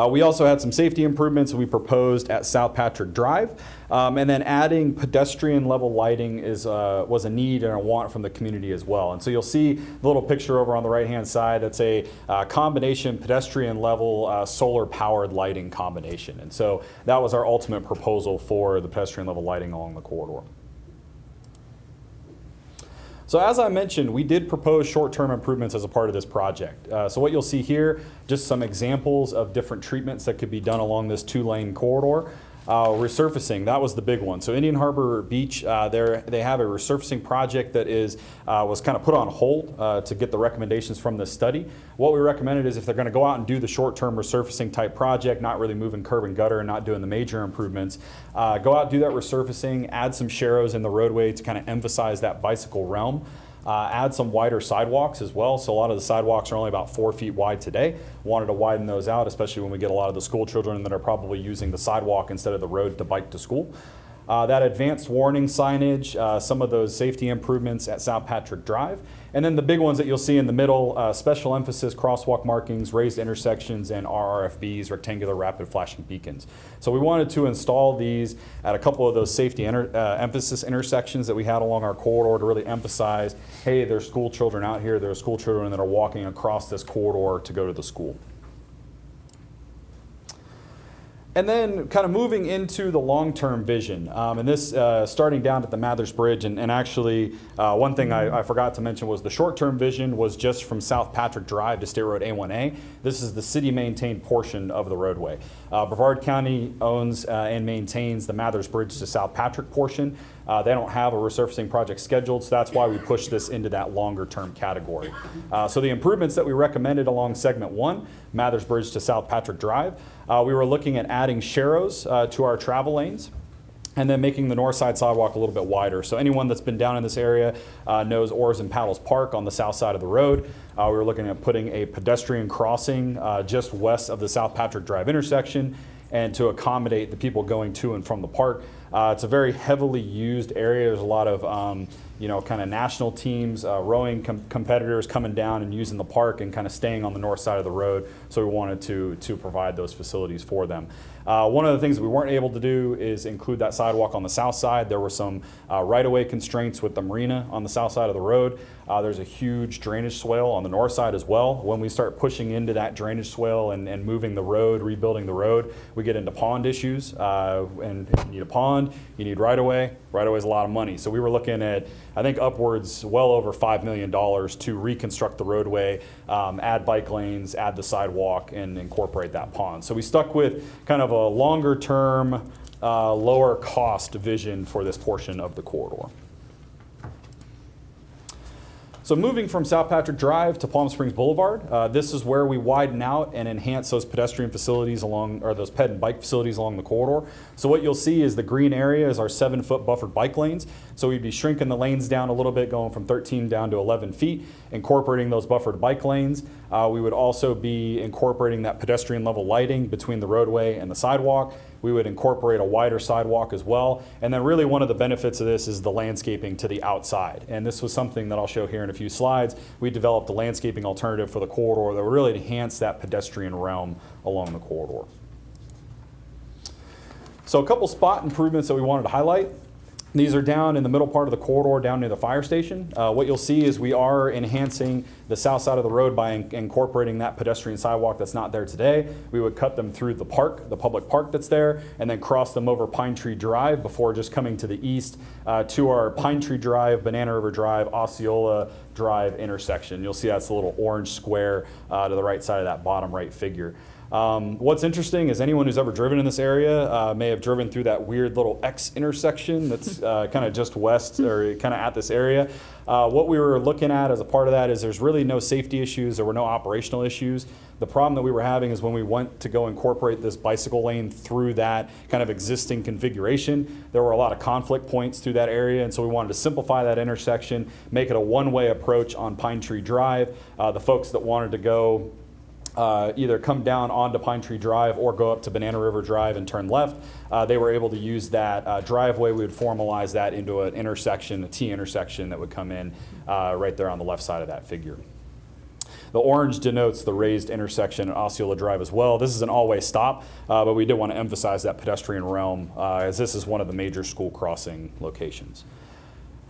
We also had some safety improvements we proposed at South Patrick Drive, and then adding pedestrian level lighting was a need and a want from the community as well. And so you'll see the little picture over on the right hand side. That's a combination pedestrian level solar powered lighting combination. And so that was our ultimate proposal for the pedestrian level lighting along the corridor. So as I mentioned, we did propose short-term improvements as a part of this project. So what you'll see here, just some examples of different treatments that could be done along this 2-lane corridor. Resurfacing, that was the big one. So Indian Harbor Beach, they have a resurfacing project that was kind of put on hold to get the recommendations from this study. What we recommended is if they're going to go out and do the short-term resurfacing type project, not really moving curb and gutter and not doing the major improvements, go out, do that resurfacing, add some sharrows in the roadway to kind of emphasize that bicycle realm. Add some wider sidewalks as well. So a lot of the sidewalks are only about 4 feet wide today. Wanted to widen those out, especially when we get a lot of the school children that are probably using the sidewalk instead of the road to bike to school. That advanced warning signage, some of those safety improvements at South Patrick Drive. And then the big ones that you'll see in the middle, special emphasis crosswalk markings, raised intersections, and RRFBs, rectangular rapid flashing beacons. So we wanted to install these at a couple of those safety emphasis intersections that we had along our corridor to really emphasize, hey, there's school children out here, there's school children that are walking across this corridor to go to the school. And then kind of moving into the long-term vision, and this starting down at the Mathers Bridge, and actually one thing I forgot to mention was the short-term vision was just from South Patrick Drive to State Road A1A. This is the city-maintained portion of the roadway. Brevard County owns and maintains the Mathers Bridge to South Patrick portion. They don't have a resurfacing project scheduled, so that's why we pushed this into that longer-term category. So the improvements that we recommended along segment 1, Mathers Bridge to South Patrick Drive, we were looking at adding sharrows to our travel lanes and then making the north side sidewalk a little bit wider. So anyone that's been down in this area knows Oars and Paddles Park on the south side of the road. We were looking at putting a pedestrian crossing just west of the South Patrick Drive intersection and to accommodate the people going to and from the park. It's a very heavily used area. There's a lot of kind of national teams, rowing competitors coming down and using the park and kind of staying on the north side of the road. So we wanted to provide those facilities for them. One of the things we weren't able to do is include that sidewalk on the south side. There were some right-of-way constraints with the marina on the south side of the road. There's a huge drainage swale on the north side as well. When we start pushing into that drainage swale and moving the road, rebuilding the road, we get into pond issues. And you need a pond, you need right-of-way. Right-of-way is a lot of money. So we were looking at, I think, upwards well over $5 million to reconstruct the roadway, add bike lanes, add the sidewalk, and incorporate that pond. So we stuck with kind of a longer-term, lower-cost vision for this portion of the corridor. So moving from South Patrick Drive to Palm Springs Boulevard, this is where we widen out and enhance those pedestrian facilities along, or those ped and bike facilities along the corridor. So what you'll see is the green area is our 7-foot buffered bike lanes. So we'd be shrinking the lanes down a little bit, going from 13 down to 11 feet, incorporating those buffered bike lanes. We would also be incorporating that pedestrian level lighting between the roadway and the sidewalk. We would incorporate a wider sidewalk as well. And then really one of the benefits of this is the landscaping to the outside. And this was something that I'll show here in a few slides. We developed a landscaping alternative for the corridor that would really enhance that pedestrian realm along the corridor. So a couple spot improvements that we wanted to highlight. These are down in the middle part of the corridor, down near the fire station. What you'll see is we are enhancing the south side of the road by incorporating that pedestrian sidewalk that's not there today. We would cut them through the park, the public park that's there, and then cross them over Pine Tree Drive before just coming to the east to our Pine Tree Drive, Banana River Drive, Osceola Drive intersection. You'll see that's a little orange square to the right side of that bottom right figure. What's interesting is anyone who's ever driven in this area may have driven through that weird little X intersection that's kind of just west or kind of at this area. What we were looking at as a part of that is there's really no safety issues. There were no operational issues. The problem that we were having is when we went to go incorporate this bicycle lane through that kind of existing configuration, there were a lot of conflict points through that area, and so we wanted to simplify that intersection, make it a one-way approach on Pine Tree Drive. The folks that wanted to go either come down onto Pine Tree Drive or go up to Banana River Drive and turn left, they were able to use that driveway. We would formalize that into an intersection, a T intersection that would come in right there on the left side of that figure. The orange denotes the raised intersection at Osceola Drive as well. This is an all-way stop, but we did want to emphasize that pedestrian realm as this is one of the major school crossing locations.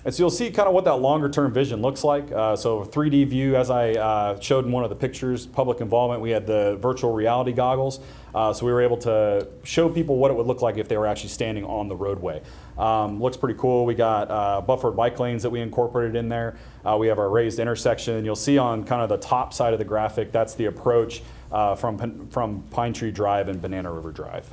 And so you'll see kind of what that longer term vision looks like. So 3D view, as I showed in one of the pictures, public involvement, we had the virtual reality goggles. So we were able to show people what it would look like if they were actually standing on the roadway. Looks pretty cool. We got buffered bike lanes that we incorporated in there. We have our raised intersection. You'll see on kind of the top side of the graphic, that's the approach from Pine Tree Drive and Banana River Drive.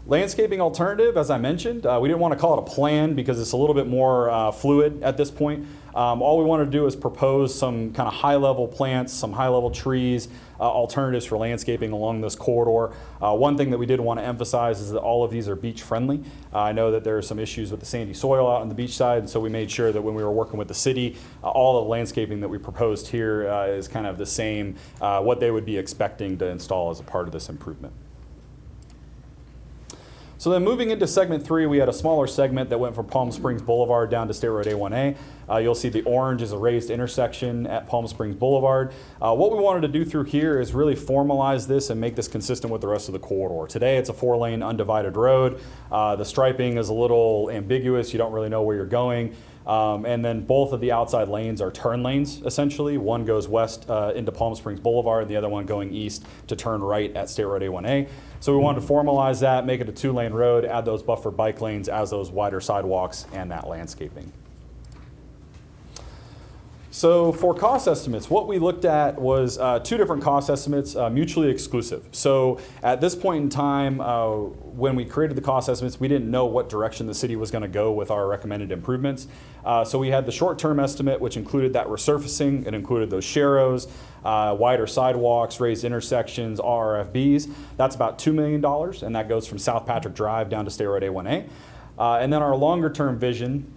Landscaping alternative, as I mentioned, we didn't want to call it a plan because it's a little bit more fluid at this point. All we want to do is propose some kind of high-level plants, some high-level trees, alternatives for landscaping along this corridor. One thing that we did want to emphasize is that all of these are beach-friendly. I know that there are some issues with the sandy soil out on the beach side, and so we made sure that when we were working with the city, all the landscaping that we proposed here is kind of the same, what they would be expecting to install as a part of this improvement. So then moving into segment 3, we had a smaller segment that went from Palm Springs Boulevard down to State Road A1A. You'll see the orange is a raised intersection at Palm Springs Boulevard. What we wanted to do through here is really formalize this and make this consistent with the rest of the corridor. Today it's a 4-lane undivided road. The striping is a little ambiguous. You don't really know where you're going. And then both of the outside lanes are turn lanes, essentially. One goes west into Palm Springs Boulevard, and the other one going east to turn right at State Road A1A. So we wanted to formalize that, make it a 2-lane road, add those buffer bike lanes as those wider sidewalks and that landscaping. So for cost estimates, what we looked at was 2 different cost estimates, mutually exclusive. So at this point in time, when we created the cost estimates, we didn't know what direction the city was going to go with our recommended improvements. So we had the short-term estimate, which included that resurfacing. It included those sharrows, wider sidewalks, raised intersections, RRFBs. That's about $2 million, and that goes from South Patrick Drive down to State Road A1A. And then our longer-term vision,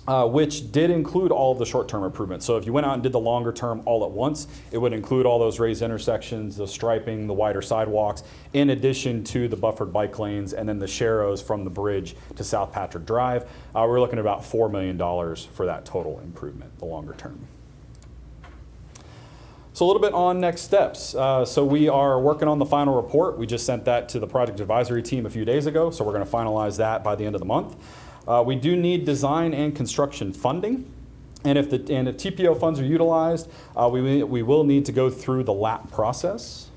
which did include all of the short-term improvements. So if you went out and did the longer term all at once, it would include all those raised intersections, the striping, the wider sidewalks, in addition to the buffered bike lanes and then the sharrows from the bridge to South Patrick Drive. We're looking at about $4 million for that total improvement, the longer term. So a little bit on next steps. So we are working on the final report. We just sent that to the project advisory team a few days ago, so we're going to finalize that by the end of the month. We do need design and construction funding, and if TPO funds are utilized, we will need to go through the LAP process.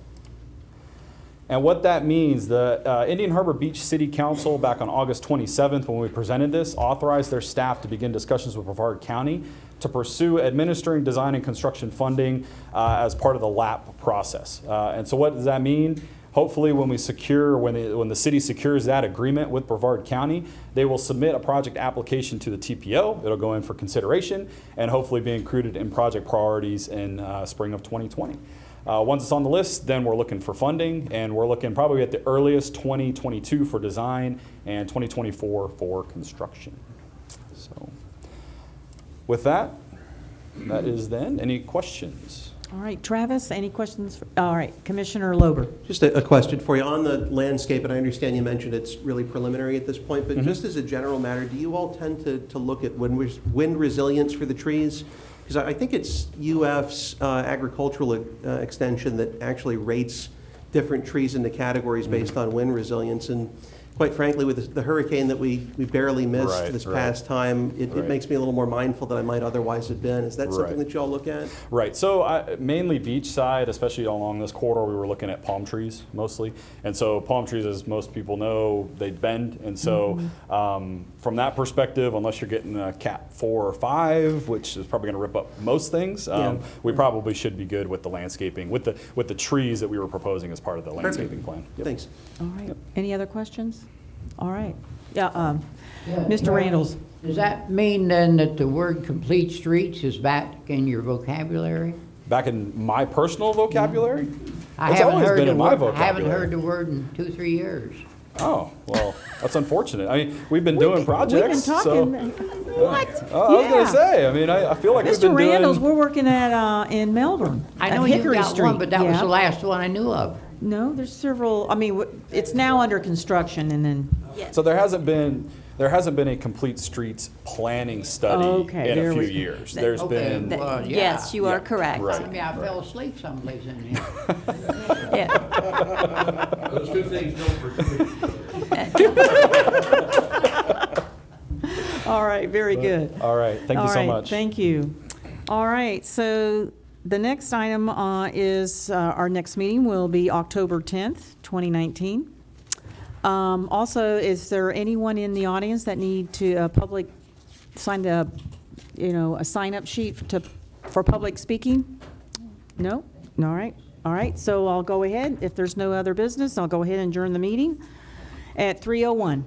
And what that means, the Indian Harbor Beach City Council back on August 27th when we presented this, authorized their staff to begin discussions with Brevard County to pursue administering design and construction funding as part of the LAP process. And so what does that mean? hopefully when the city secures that agreement with Brevard County, they will submit a project application to the TPO. It'll go in for consideration and hopefully be included in project priorities in spring of 2020. Once it's on the list, then we're looking for funding, and we're looking probably at the earliest 2022 for design and 2024 for construction. So with that, that is then. Any questions? All right, Travis, any questions? All right, Commissioner Lober. Just a question for you on the landscape, and I understand you mentioned it's really preliminary at this point, but just as a general matter, do you all tend to look at wind resilience for the trees? Because I think it's UF's agricultural extension that actually rates different trees into categories based on wind resilience. And quite frankly, with the hurricane that we barely missed this past time, it makes me a little more mindful than I might otherwise have been. Is that something that you all look at? Right. So mainly beachside, especially along this corridor, we were looking at palm trees mostly. And so palm trees, as most people know, they bend. And so from that perspective, unless you're getting a Cat 4 or 5, which is probably going to rip up most things, we probably should be good with the landscaping, with the trees that we were proposing as part of the landscaping plan. Thanks. All right. Any other questions? All right. Yeah, Mr. Randalls. Does that mean then that the word complete streets is back in your vocabulary? Back in my personal vocabulary? I It's always been in my vocabulary. I haven't heard the word in 2-3 years. Oh, well, that's unfortunate. I mean, we've been doing projects. We've been talking. What? I was going to say, I mean, I feel like we've been Mr. Randalls, doing... we're working at in Melbourne. I know at you Hickory got Street. one, but that was the last one I knew of. No, there's several. I mean, it's now under construction, and then. So there hasn't been a complete streets planning study in a few years. There's been... Well, Yes, you are correct. Right. I mean, I fell asleep someplace in here. Those two things All right, very good. All right, thank you so much. Thank you. All right, so the next item is our next meeting will be October 10th, 2019. Also, is there anyone in the audience that need to sign a sign-up sheet for public speaking? No? All right. All right, so I'll go ahead. If there's no other business, I'll go ahead and adjourn the meeting at 3:01.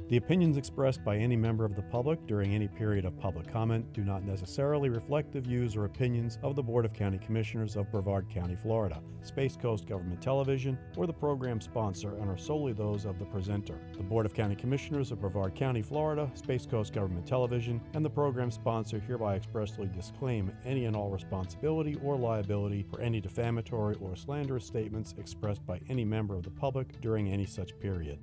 The opinions expressed by any member of the public during any period of public comment do not necessarily reflect the views or opinions of the Board of County Commissioners of Brevard County, Florida, Space Coast Government Television, or the program sponsor, and are solely those of the presenter. The Board of County Commissioners of Brevard County, Florida, Space Coast Government Television, and the program sponsor hereby expressly disclaim any and all responsibility or liability for any defamatory or slanderous statements expressed by any member of the public during any such period.